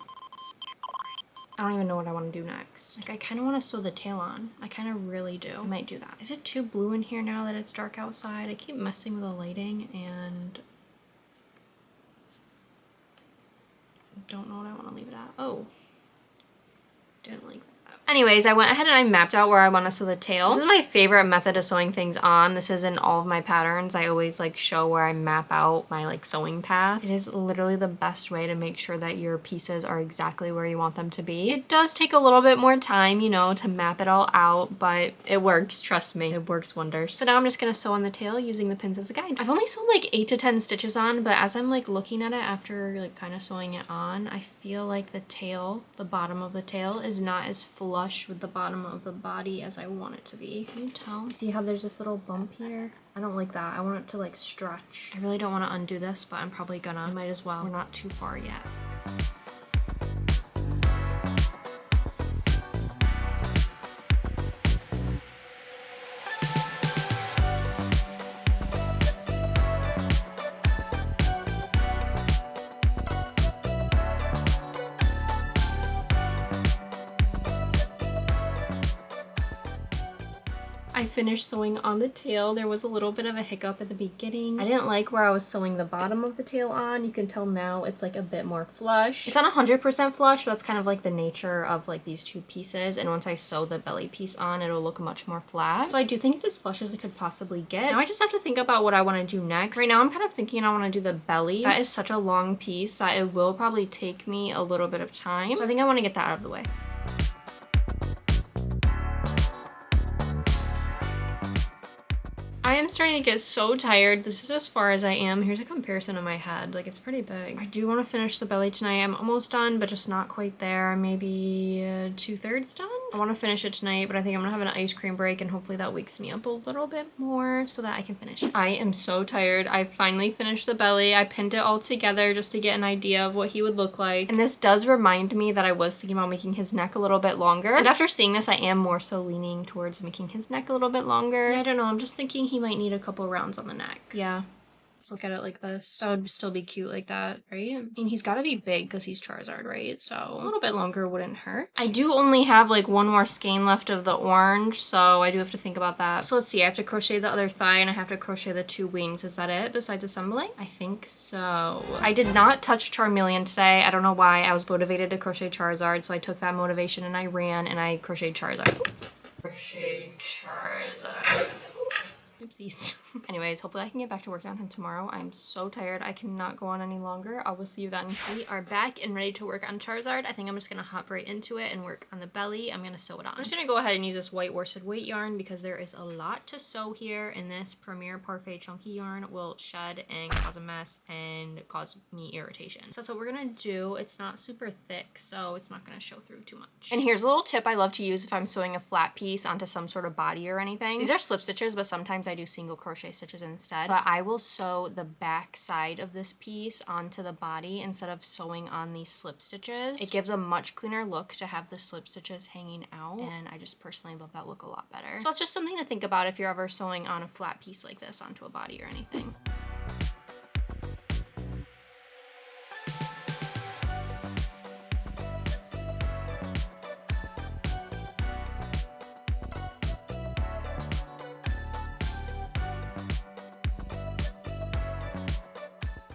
I don't even know what I want to do next. Like I kind of want to sew the tail on. I kind of really do. I might do that. Is it too blue in here now that it's dark outside? I keep messing with the lighting and don't know what I want to leave it at. Oh, didn't like that. Anyways, I went ahead and I mapped out where I want to sew the tail. This is my favorite method of sewing things on. This is in all of my patterns. I always like show where I map out my like sewing path. It is literally the best way to make sure that your pieces are exactly where you want them to be. It does take a little bit more time, you know, to map it all out, but it works, trust me, it works wonders. So now I'm just gonna sew on the tail using the pins as a guide. I've only sewn like 8 to 10 stitches on, but as I'm like looking at it after like kind of sewing it on, I feel like the tail, the bottom of the tail is not as flush with the bottom of the body as I want it to be. Can you tell? See how there's this little bump here? I don't like that. I want it to like stretch. I really don't want to undo this, but I'm probably gonna. Might as well. We're not too far yet. I finished sewing on the tail. There was a little bit of a hiccup at the beginning. I didn't like where I was sewing the bottom of the tail on. You can tell now it's like a bit more flush. It's not 100% flush, but that's kind of like the nature of like these two pieces. And once I sew the belly piece on, it'll look much more flat. So I do think it's as flush as it could possibly get. Now I just have to think about what I want to do next. Right now I'm kind of thinking I want to do the belly. That is such a long piece that it will probably take me a little bit of time. So I think I want to get that out of the way. I am starting to get so tired. This is as far as I am. Here's a comparison of my head. Like, it's pretty big. I do want to finish the belly tonight. I'm almost done, but just not quite there. Maybe 2/3 done. I want to finish it tonight, but I think I'm gonna have an ice cream break, and hopefully that wakes me up a little bit more so that I can finish. I am so tired. I finally finished the belly. I pinned it all together just to get an idea of what he would look like. And this does remind me that I was thinking about making his neck a little bit longer. And after seeing this, I am more so leaning towards making his neck a little bit longer. Yeah, I don't know. I'm just thinking he might need a couple rounds on the neck. Yeah. Let's look at it like this. That would still be cute like that, right? I mean, he's got to be big because he's Charizard, right? So a little bit longer wouldn't hurt. I do only have like one more skein left of the orange, so I do have to think about that. So let's see. I have to crochet the other thigh and I have to crochet the 2 wings. Is that it besides assembling? I think so. I did not touch Charmeleon today. I don't know why. I was motivated to crochet Charizard, so I took that motivation and I ran and I crocheted Charizard. Crochet Charizard. Oopsies. Anyways, hopefully I can get back to working on him tomorrow. I'm so tired. I cannot go on any longer. I will see you then. We are back and ready to work on Charizard. I think I'm just going to hop right into it and work on the belly. I'm going to sew it on. I'm just going to go ahead and use this white worsted weight yarn because there is a lot to sew here, and this Premier Parfait chunky yarn will shed and cause a mess and cause me irritation. So that's what we're going to do. It's not super thick, so it's not going to show through too much. And here's a little tip I love to use if I'm sewing a flat piece onto some sort of body or anything. These are slip stitches, but sometimes I do single crochet stitches instead. But I will sew the back side of this piece onto the body instead of sewing on these slip stitches. It gives a much cleaner look to have the slip stitches hanging out, and I just personally love that look a lot better. So it's just something to think about if you're ever sewing on a flat piece like this onto a body or anything.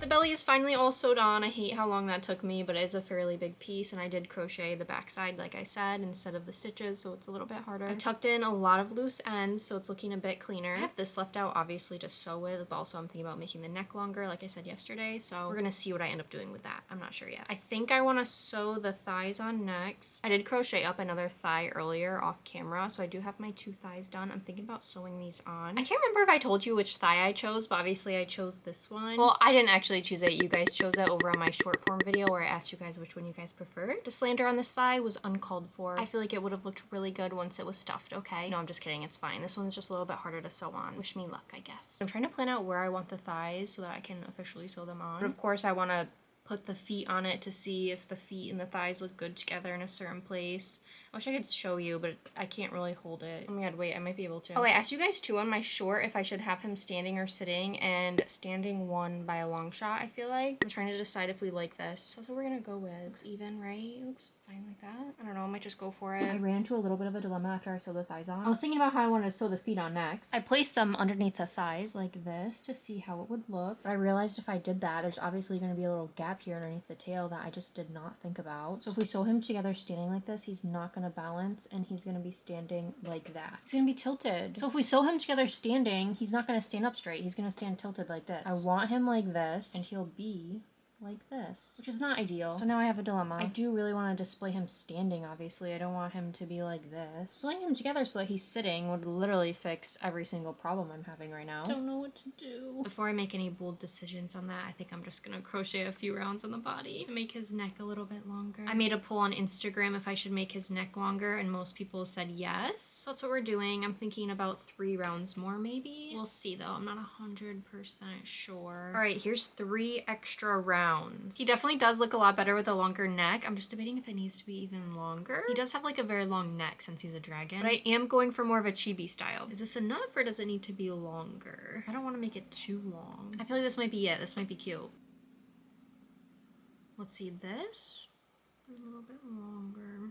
The belly is finally all sewed on. I hate how long that took me, but it is a fairly big piece, and I did crochet the backside like I said instead of the stitches, so it's a little bit harder. I tucked in a lot of loose ends, so it's looking a bit cleaner. I have this left out obviously to sew with, but also I'm thinking about making the neck longer like I said yesterday, so we're gonna see what I end up doing with that. I'm not sure yet. I think I want to sew the thighs on next. I did crochet up another thigh earlier off camera, so I do have my 2 thighs done. I'm thinking about sewing these on. I can't remember if I told you which thigh I chose, but obviously I chose this one. Well, I didn't actually choose it. You guys chose it over on my short form video where I asked you guys which one you guys preferred. The slander on this thigh was uncalled for. I feel like it would have looked really good once it was stuffed, okay? No, I'm just kidding. It's fine. This one's just a little bit harder to sew on. Wish me luck, I guess. I'm trying to plan out where I want the thighs so that I can officially sew them on. But of course, I want to put the feet on it to see if the feet and the thighs look good together in a certain place. I wish I could show you, but I can't really hold it. Oh my god, wait, I might be able to. Oh, I asked you guys too on my short if I should have him standing or sitting, and standing won by a long shot, I feel like. I'm trying to decide if we like this. That's what we're gonna go with. Looks even, right? It looks fine like that. I don't know, I might just go for it. I ran into a little bit of a dilemma after I sewed the thighs on. I was thinking about how I wanted to sew the feet on next. I placed them underneath the thighs like this to see how it would look. But I realized if I did that, there's obviously gonna be a little gap here underneath the tail that I just did not think about. So if we sew him together standing like this, he's not gonna balance, and he's gonna be standing like that. He's gonna be tilted. So if we sew him together standing, he's not gonna stand up straight. He's gonna stand tilted like this. I want him like this, and he'll be like this, which is not ideal. So now I have a dilemma. I do really want to display him standing, obviously. I don't want him to be like this. Sewing him together so that he's sitting would literally fix every single problem I'm having right now. Don't know what to do. Before I make any bold decisions on that, I think I'm just gonna crochet a few rounds on the body to make his neck a little bit longer. I made a poll on Instagram if I should make his neck longer, and most people said yes. So that's what we're doing. I'm thinking about 3 rounds more maybe. We'll see though. I'm not 100% sure. All right, here's 3 extra rounds. He definitely does look a lot better with a longer neck. I'm just debating if it needs to be even longer. He does have like a very long neck since he's a dragon, but I am going for more of a chibi style. Is this enough or does it need to be longer? I don't want to make it too long. I feel like this might be it. This might be cute. Let's see this. A little bit longer.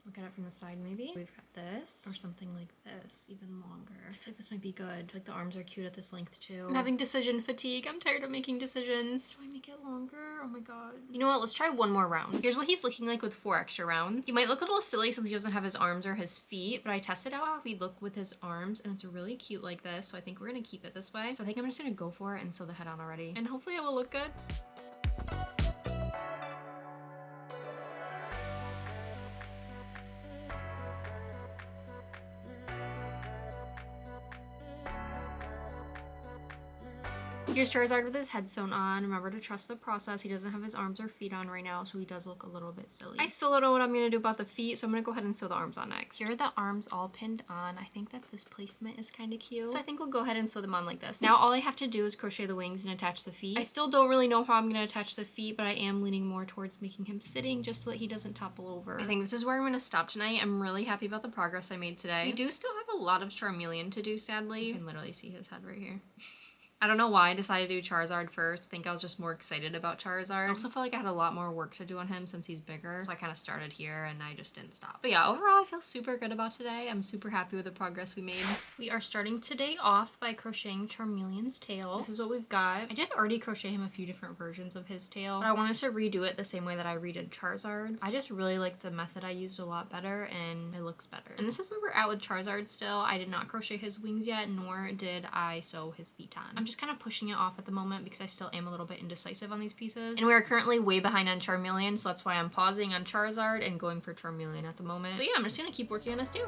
Look at it from the side maybe. We've got this or something like this, even longer. I feel like this might be good. I feel like the arms are cute at this length too. I'm having decision fatigue. I'm tired of making decisions. Do I make it longer? Oh my god. You know what? Let's try one more round. Here's what he's looking like with 4 extra rounds. He might look a little silly since he doesn't have his arms or his feet, but I tested out how he'd look with his arms and it's really cute like this. So I think we're gonna keep it this way. So I think I'm just gonna go for it and sew the head on already. And hopefully it will look good. Here's Charizard with his head sewn on. Remember to trust the process. He doesn't have his arms or feet on right now, so he does look a little bit silly. I still don't know what I'm gonna do about the feet, so I'm gonna go ahead and sew the arms on next. Here are the arms all pinned on. I think that this placement is kind of cute, so I think we'll go ahead and sew them on like this. Now all I have to do is crochet the wings and attach the feet. I still don't really know how I'm gonna attach the feet, but I am leaning more towards making him sitting just so that he doesn't topple over. I think this is where I'm gonna stop tonight. I'm really happy about the progress I made today. We do still have a lot of Charmeleon to do, sadly. You can literally see his head right here. I don't know why I decided to do Charizard first. I think I was just more excited about Charizard. I also felt like I had a lot more work to do on him since he's bigger. So I kind of started here and I just didn't stop. But yeah, overall I feel super good about today. I'm super happy with the progress we made. We are starting today off by crocheting Charmeleon's tail. This is what we've got. I did already crochet him a few different versions of his tail, but I wanted to redo it the same way that I redid Charizard's. I just really liked the method I used a lot better and it looks better. And this is where we're at with Charizard still. I did not crochet his wings yet, nor did I sew his feet on. I'm just kind of pushing it off at the moment because I still am a little bit indecisive on these pieces. And we are currently way behind on Charmeleon, so that's why I'm pausing on Charizard and going for Charmeleon at the moment. So yeah, I'm just gonna keep working on this too.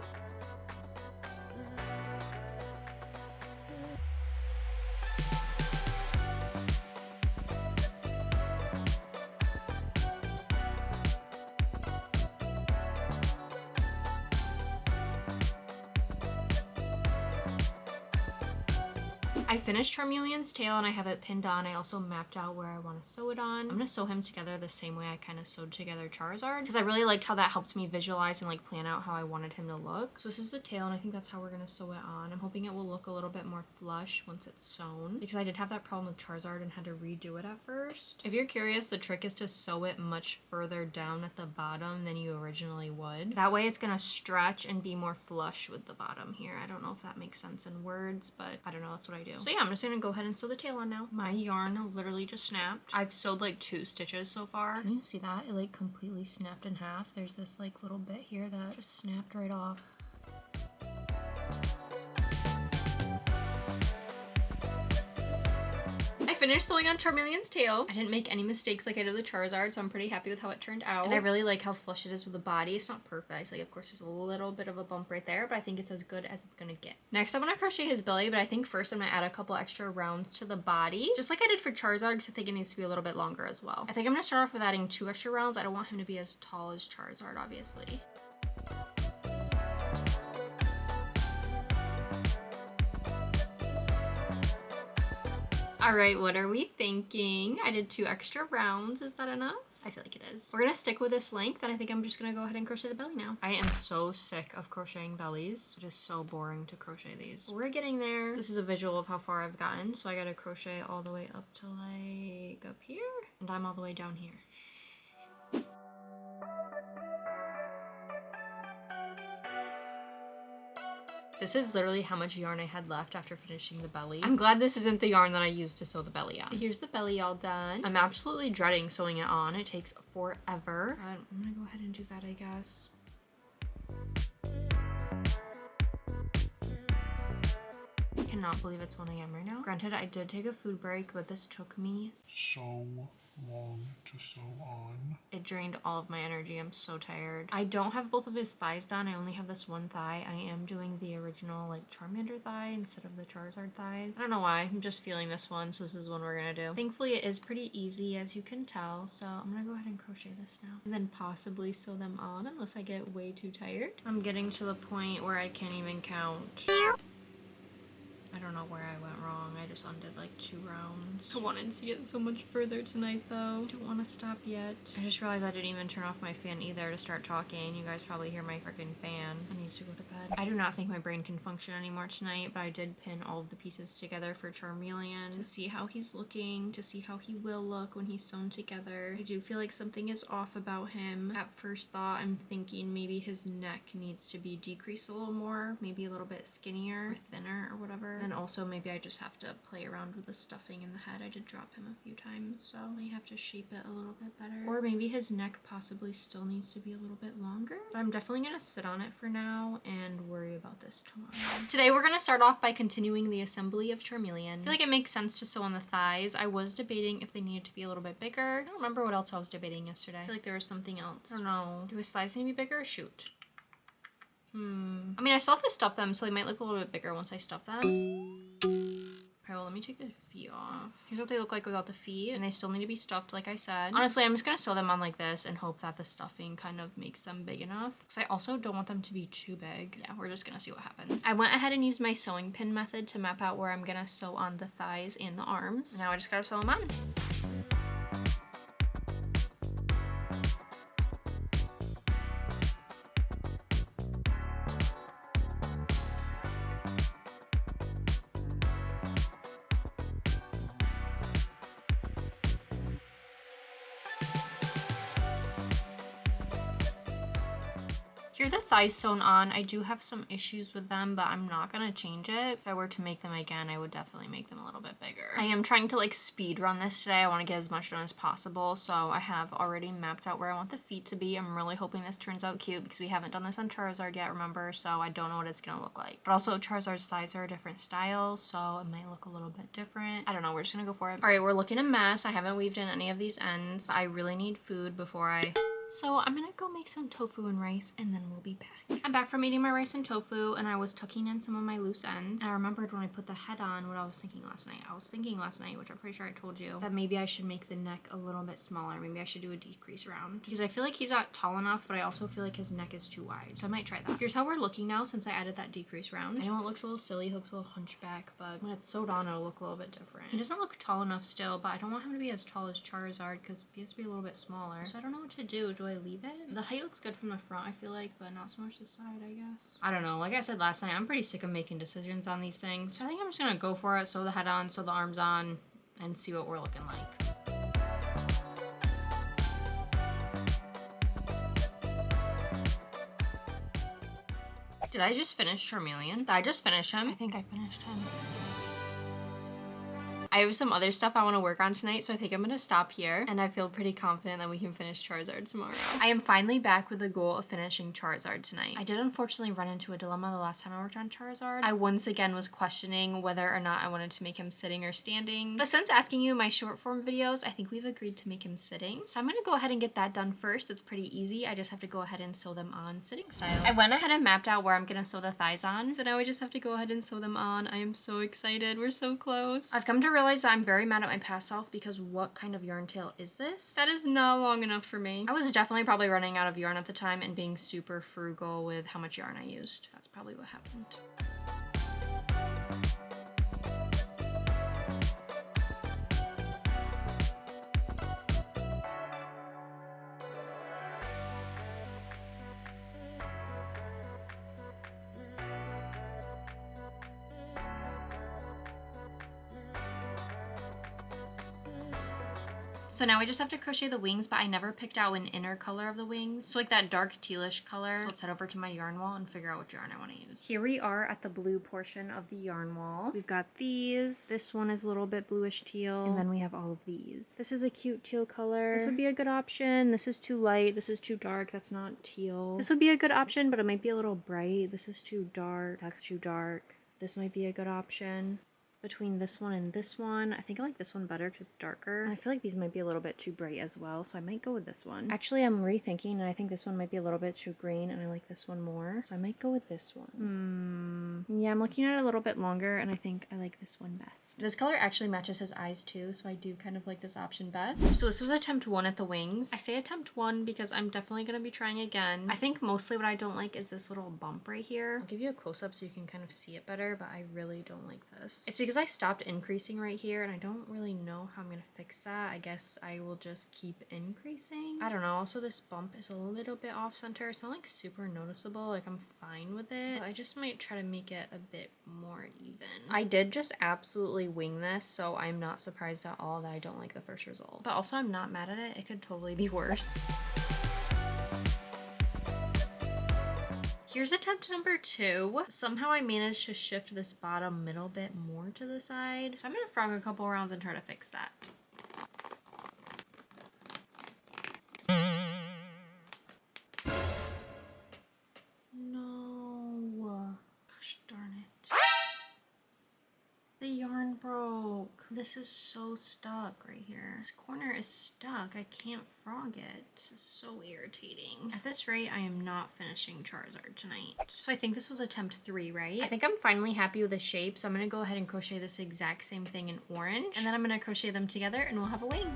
I finished Charmeleon's tail and I have it pinned on. I also mapped out where I want to sew it on. I'm gonna sew him together the same way I kind of sewed together Charizard because I really liked how that helped me visualize and like plan out how I wanted him to look. So this is the tail and I think that's how we're gonna sew it on. I'm hoping it will look a little bit more flush once it's sewn because I did have that problem with Charizard and had to redo it at first. If you're curious, the trick is to sew it much further down at the bottom than you originally would. That way it's gonna stretch and be more flush with the bottom here. I don't know if that makes sense in words, but I don't know, that's what I do. So yeah, I'm just gonna go ahead and sew the tail on now. My yarn literally just snapped. I've sewed like 2 stitches so far. Can you see that? It like completely snapped in half. There's this like little bit here that just snapped right off. I finished sewing on Charmeleon's tail. I didn't make any mistakes like I did with Charizard, so I'm pretty happy with how it turned out. And I really like how flush it is with the body. It's not perfect. Like, of course, there's a little bit of a bump right there, but I think it's as good as it's gonna get. Next, I'm gonna crochet his belly, but I think first I'm gonna add a couple extra rounds to the body, just like I did for Charizard, because I think it needs to be a little bit longer as well. I think I'm gonna start off with adding 2 extra rounds. I don't want him to be as tall as Charizard, obviously. All right, what are we thinking? I did 2 extra rounds. Is that enough? I feel like it is. We're gonna stick with this length, and I think I'm just gonna go ahead and crochet the belly now. I am so sick of crocheting bellies. It is so boring to crochet these. We're getting there. This is a visual of how far I've gotten, so I gotta crochet all the way up to like up here, and I'm all the way down here. This is literally how much yarn I had left after finishing the belly. I'm glad this isn't the yarn that I used to sew the belly on. Here's the belly all done. I'm absolutely dreading sewing it on. It takes forever. I'm gonna go ahead and do that, I guess. I cannot believe it's 1 a.m. right now. Granted, I did take a food break, but this took me so long to sew on. It drained all of my energy. I'm so tired. I don't have both of his thighs done. I only have this one thigh. I am doing the original like Charmander thigh instead of the Charizard thighs. I don't know why. I'm just feeling this one, so this is one we're gonna do. Thankfully, it is pretty easy, as you can tell, so I'm gonna go ahead and crochet this now and then possibly sew them on unless I get way too tired. I'm getting to the point where I can't even count. I don't know where I went wrong. I just undid like 2 rounds. I wanted to get so much further tonight though. I don't want to stop yet. I just realized I didn't even turn off my fan either to start talking. You guys probably hear my freaking fan. I need to go to bed. I do not think my brain can function anymore tonight, but I did pin all of the pieces together for Charmeleon to see how he's looking, to see how he will look when he's sewn together. I do feel like something is off about him. At first thought, I'm thinking maybe his neck needs to be decreased a little more, maybe a little bit skinnier or thinner or whatever. And also maybe I just have to play around with the stuffing in the head. I did drop him a few times, so I might have to shape it a little bit better. Or maybe his neck possibly still needs to be a little bit longer. But I'm definitely gonna sit on it for now and worry about this tomorrow. Today we're gonna start off by continuing the assembly of Charmeleon. I feel like it makes sense to sew on the thighs. I was debating if they needed to be a little bit bigger. I don't remember what else I was debating yesterday. I feel like there was something else. I don't know. Do his thighs need to be bigger? Shoot. I mean, I still have to stuff them, so they might look a little bit bigger once I stuff them. Okay, well, let me take the feet off. Here's what they look like without the feet, and they still need to be stuffed, like I said. Honestly, I'm just gonna sew them on like this and hope that the stuffing kind of makes them big enough, because I also don't want them to be too big. Yeah, we're just gonna see what happens. I went ahead and used my sewing pin method to map out where I'm gonna sew on the thighs and the arms. Now I just gotta sew them on. Here are the thighs sewn on. I do have some issues with them, but I'm not gonna change it. If I were to make them again, I would definitely make them a little bit bigger. I am trying to like speed run this today. I want to get as much done as possible, so I have already mapped out where I want the feet to be. I'm really hoping this turns out cute because we haven't done this on Charizard yet, remember? So I don't know what it's gonna look like. But also Charizard's thighs are a different style, so it might look a little bit different. I don't know, we're just gonna go for it. All right, we're looking a mess. I haven't weaved in any of these ends. I really need food before so I'm gonna go make some tofu and rice and then we'll be back. I'm back from eating my rice and tofu and I was tucking in some of my loose ends. And I remembered when I put the head on what I was thinking last night. I was thinking last night, which I'm pretty sure I told you, that maybe I should make the neck a little bit smaller. Maybe I should do a decrease round. Because I feel like he's not tall enough, but I also feel like his neck is too wide. So I might try that. Here's how we're looking now since I added that decrease round. I know it looks a little silly, it looks a little hunchback, but when it's sewed on, it'll look a little bit different. He doesn't look tall enough still, but I don't want him to be as tall as Charizard because he has to be a little bit smaller. So I don't know what to do. Do I leave it? The height looks good from the front, I feel like, but not so much the side, I guess. I don't know. Like I said last night, I'm pretty sick of making decisions on these things. So I think I'm just gonna go for it, sew the head on, sew the arms on, and see what we're looking like. Did I just finish Charmeleon? Did I just finish him? I think I finished him. I have some other stuff I want to work on tonight, so I think I'm going to stop here, and I feel pretty confident that we can finish Charizard tomorrow. I am finally back with the goal of finishing Charizard tonight. I did unfortunately run into a dilemma the last time I worked on Charizard. I once again was questioning whether or not I wanted to make him sitting or standing, but since asking you in my short form videos, I think we've agreed to make him sitting. So I'm going to go ahead and get that done first. It's pretty easy. I just have to go ahead and sew them on sitting style. I went ahead and mapped out where I'm going to sew the thighs on, so now I just have to go ahead and sew them on. I am so excited. We're so close. I've come to realize that I'm very mad at my past self because what kind of yarn tail is this? That is not long enough for me. I was definitely probably running out of yarn at the time and being super frugal with how much yarn I used. That's probably what happened. So now we just have to crochet the wings, but I never picked out an inner color of the wings. So like that dark tealish color. So let's head over to my yarn wall and figure out what yarn I want to use. Here we are at the blue portion of the yarn wall. We've got these. This one is a little bit bluish teal. And then we have all of these. This is a cute teal color. This would be a good option. This is too light. This is too dark. That's not teal. This would be a good option, but it might be a little bright. This is too dark. That's too dark. This might be a good option. between this one and this one. I think I like this one better because it's darker. And I feel like these might be a little bit too bright as well, so I might go with this one. Actually, I'm rethinking, and I think this one might be a little bit too green, and I like this one more, so I might go with this one. Yeah, I'm looking at it a little bit longer, and I think I like this one best. This color actually matches his eyes too, so I do kind of like this option best. So this was attempt 1 at the wings. I say attempt 1 because I'm definitely going to be trying again. I think mostly what I don't like is this little bump right here. I'll give you a close-up so you can kind of see it better, but I really don't like this. It's because I stopped increasing right here, and I don't really know how I'm gonna fix that. I guess I will just keep increasing. I don't know. Also, this bump is a little bit off center. It's not like super noticeable. Like, I'm fine with it, but I just might try to make it a bit more even. I did just absolutely wing this, so I'm not surprised at all that I don't like the first result. But also, I'm not mad at it. It could totally be worse. Here's attempt number 2. Somehow I managed to shift this bottom middle bit more to the side. So I'm gonna frog a couple rounds and try to fix that. No. Gosh darn it. The yarn broke. This is so stuck right here. This corner is stuck. I can't frog it. This is so irritating. At this rate, I am not finishing Charizard tonight. So I think this was attempt 3, right? I think I'm finally happy with the shape, so I'm gonna go ahead and crochet this exact same thing in orange, and then I'm gonna crochet them together and we'll have a wing.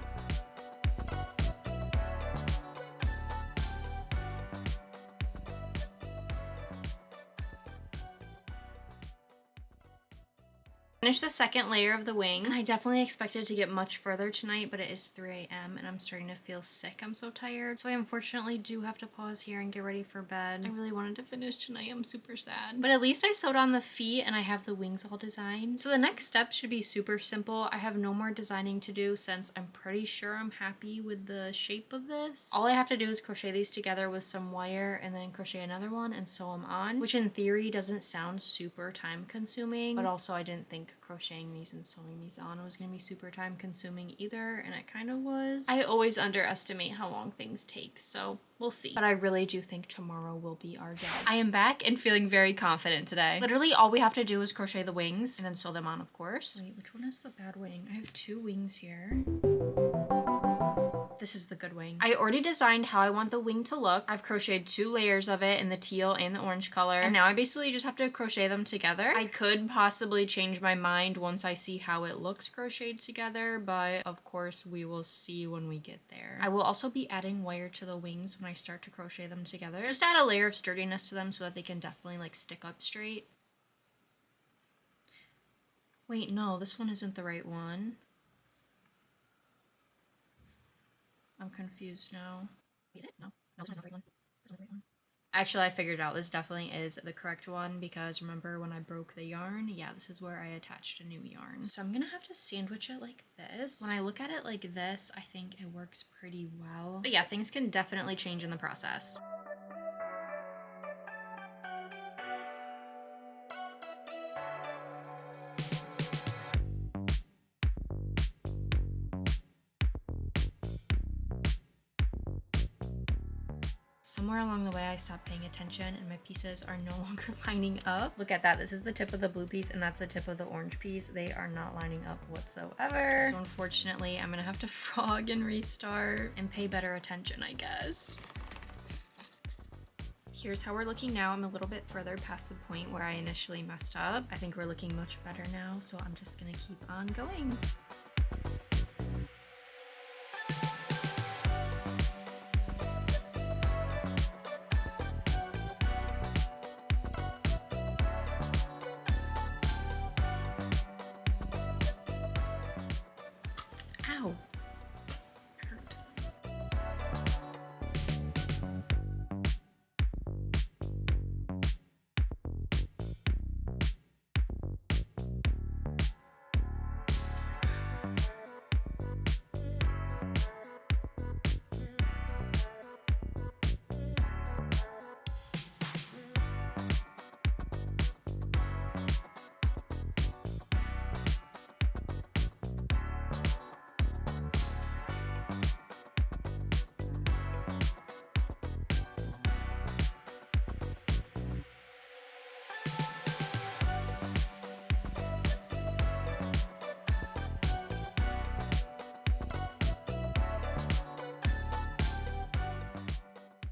Finished the second layer of the wing, and I definitely expected to get much further tonight, but it is 3 a.m. and I'm starting to feel sick. I'm so tired, so I unfortunately do have to pause here and get ready for bed. I really wanted to finish tonight. I'm super sad, but at least I sewed on the feet and I have the wings all designed. So the next step should be super simple. I have no more designing to do since I'm pretty sure I'm happy with the shape of this. All I have to do is crochet these together with some wire and then crochet another one and sew them on, which in theory doesn't sound super time consuming, but also I didn't think crocheting these and sewing these on was gonna be super time consuming either, and it kind of was. I always underestimate how long things take, so we'll see. But I really do think tomorrow will be our day. I am back and feeling very confident today. Literally all we have to do is crochet the wings and then sew them on, of course. Wait, which one is the bad wing? I have 2 wings here. This is the good wing. I already designed how I want the wing to look. I've crocheted 2 layers of it in the teal and the orange color, and now I basically just have to crochet them together. I could possibly change my mind once I see how it looks crocheted together, but of course we will see when we get there. I will also be adding wire to the wings when I start to crochet them together. Just add a layer of sturdiness to them so that they can definitely like stick up straight. Wait, no, this one isn't the right one. I'm confused now. Is it? No. No, this one's not the right one. This one's the right one. Actually, I figured it out. This definitely is the correct one because remember when I broke the yarn? Yeah, this is where I attached a new yarn. So I'm gonna have to sandwich it like this. When I look at it like this, I think it works pretty well. But yeah, things can definitely change in the process. Somewhere along the way, I stopped paying attention and my pieces are no longer lining up. Look at that. This is the tip of the blue piece and that's the tip of the orange piece. They are not lining up whatsoever. So unfortunately, I'm gonna have to frog and restart and pay better attention, I guess. Here's how we're looking now. I'm a little bit further past the point where I initially messed up. I think we're looking much better now, so I'm just gonna keep on going. Ow. Hurt.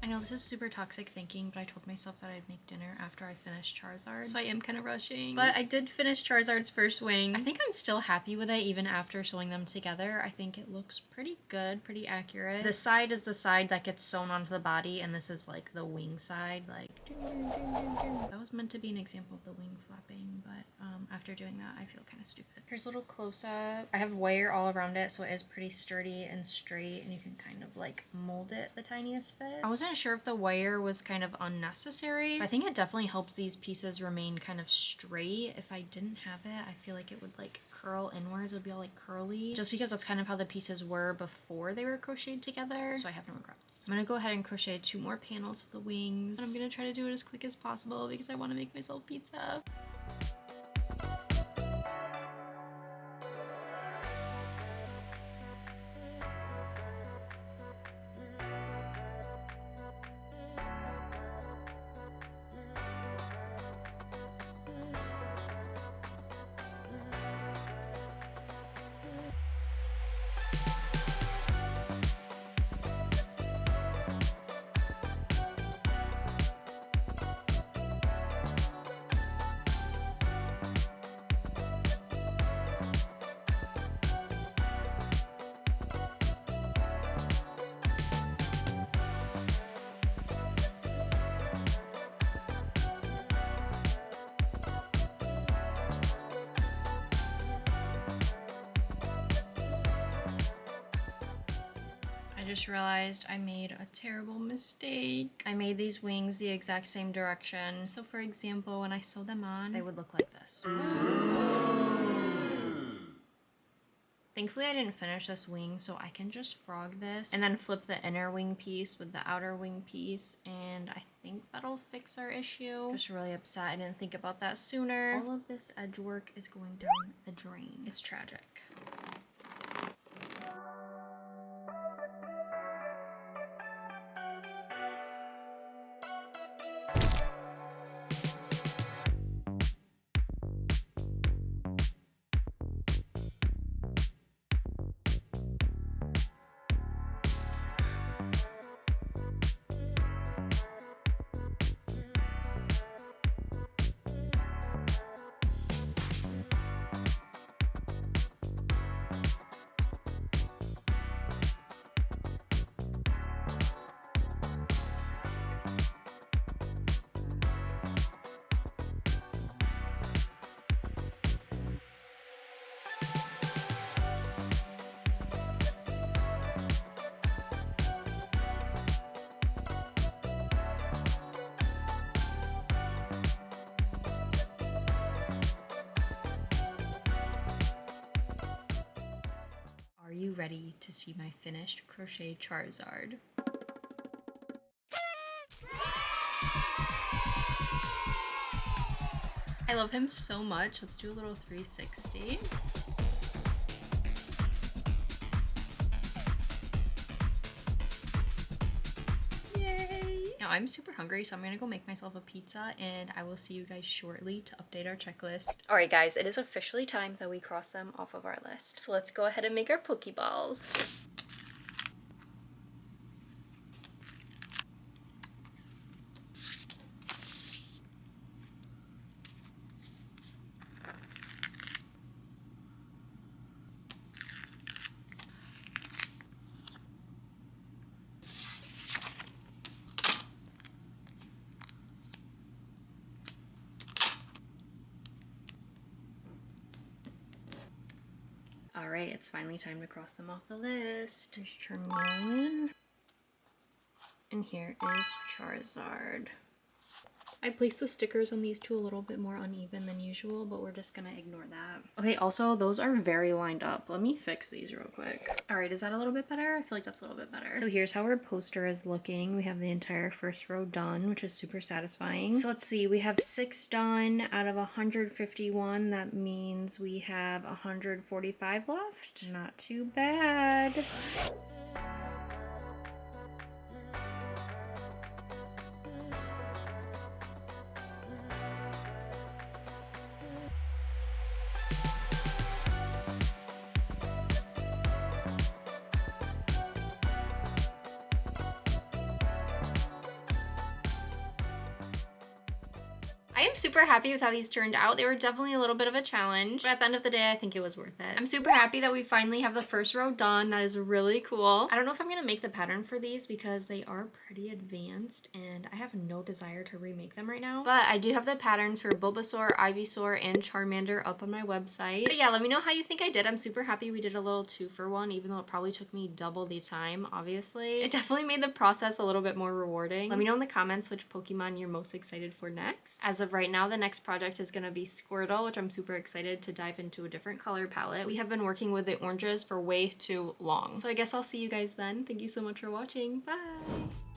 know this is super toxic thinking, but I told myself that I'd make dinner after I finished Charizard, so I am kind of rushing. But I did finish Charizard's first wing. I think I'm still happy with it even after sewing them together. I think it looks pretty good, pretty accurate. The side is the side that gets sewn onto the body, and this is like the wing side, like that was meant to be an example of the wing flapping, but after doing that I feel kind of stupid. Here's a little close-up. I have wire all around it, so it is pretty sturdy and straight, and you can kind of like mold it the tiniest bit. I wasn't sure if the wire was kind of unnecessary. I think it definitely helps these pieces remain kind of straight. If I didn't have it, I feel like it would like curl inwards. It would be all like curly, just because that's kind of how the pieces were before they were crocheted together, so I have no regrets. I'm gonna go ahead and crochet 2 more panels of the wings, and I'm gonna try to do it as quick as possible because I want to make myself pizza. I just realized I made a terrible mistake. I made these wings the exact same direction. So for example, when I sew them on, they would look like this. Thankfully I didn't finish this wing, so I can just frog this and then flip the inner wing piece with the outer wing piece, and I think that'll fix our issue. Just really upset I didn't think about that sooner. All of this edge work is going down the drain. It's tragic. Are you ready to see my finished crochet Charizard? I love him so much. Let's do a little 360. Yay! Now I'm super hungry, so I'm gonna go make myself a pizza, and I will see you guys shortly to update our checklist. Alright guys, it is officially time that we cross them off of our list. So let's go ahead and make our Pokeballs. Alright, it's finally time to cross them off the list. There's Charmeleon. And here is Charizard. I placed the stickers on these two a little bit more uneven than usual, but we're just gonna ignore that. Okay, also, those are very lined up. Let me fix these real quick. Alright, is that a little bit better? I feel like that's a little bit better. So here's how our poster is looking. We have the entire first row done, which is super satisfying. So let's see, we have 6 done out of 151. That means we have 145 left. Not too bad. I am super happy with how these turned out. They were definitely a little bit of a challenge, but at the end of the day, I think it was worth it. I'm super happy that we finally have the first row done. That is really cool. I don't know if I'm gonna make the pattern for these because they are pretty advanced and I have no desire to remake them right now. But I do have the patterns for Bulbasaur, Ivysaur, and Charmander up on my website. But yeah, let me know how you think I did. I'm super happy we did a little 2-for-1, even though it probably took me double the time, obviously. It definitely made the process a little bit more rewarding. Let me know in the comments which Pokemon you're most excited for next. As of right now, the next project is gonna be Squirtle, which I'm super excited to dive into a different color palette. We have been working with the oranges for way too long. So I guess I'll see you guys then. Thank you so much for watching. Bye!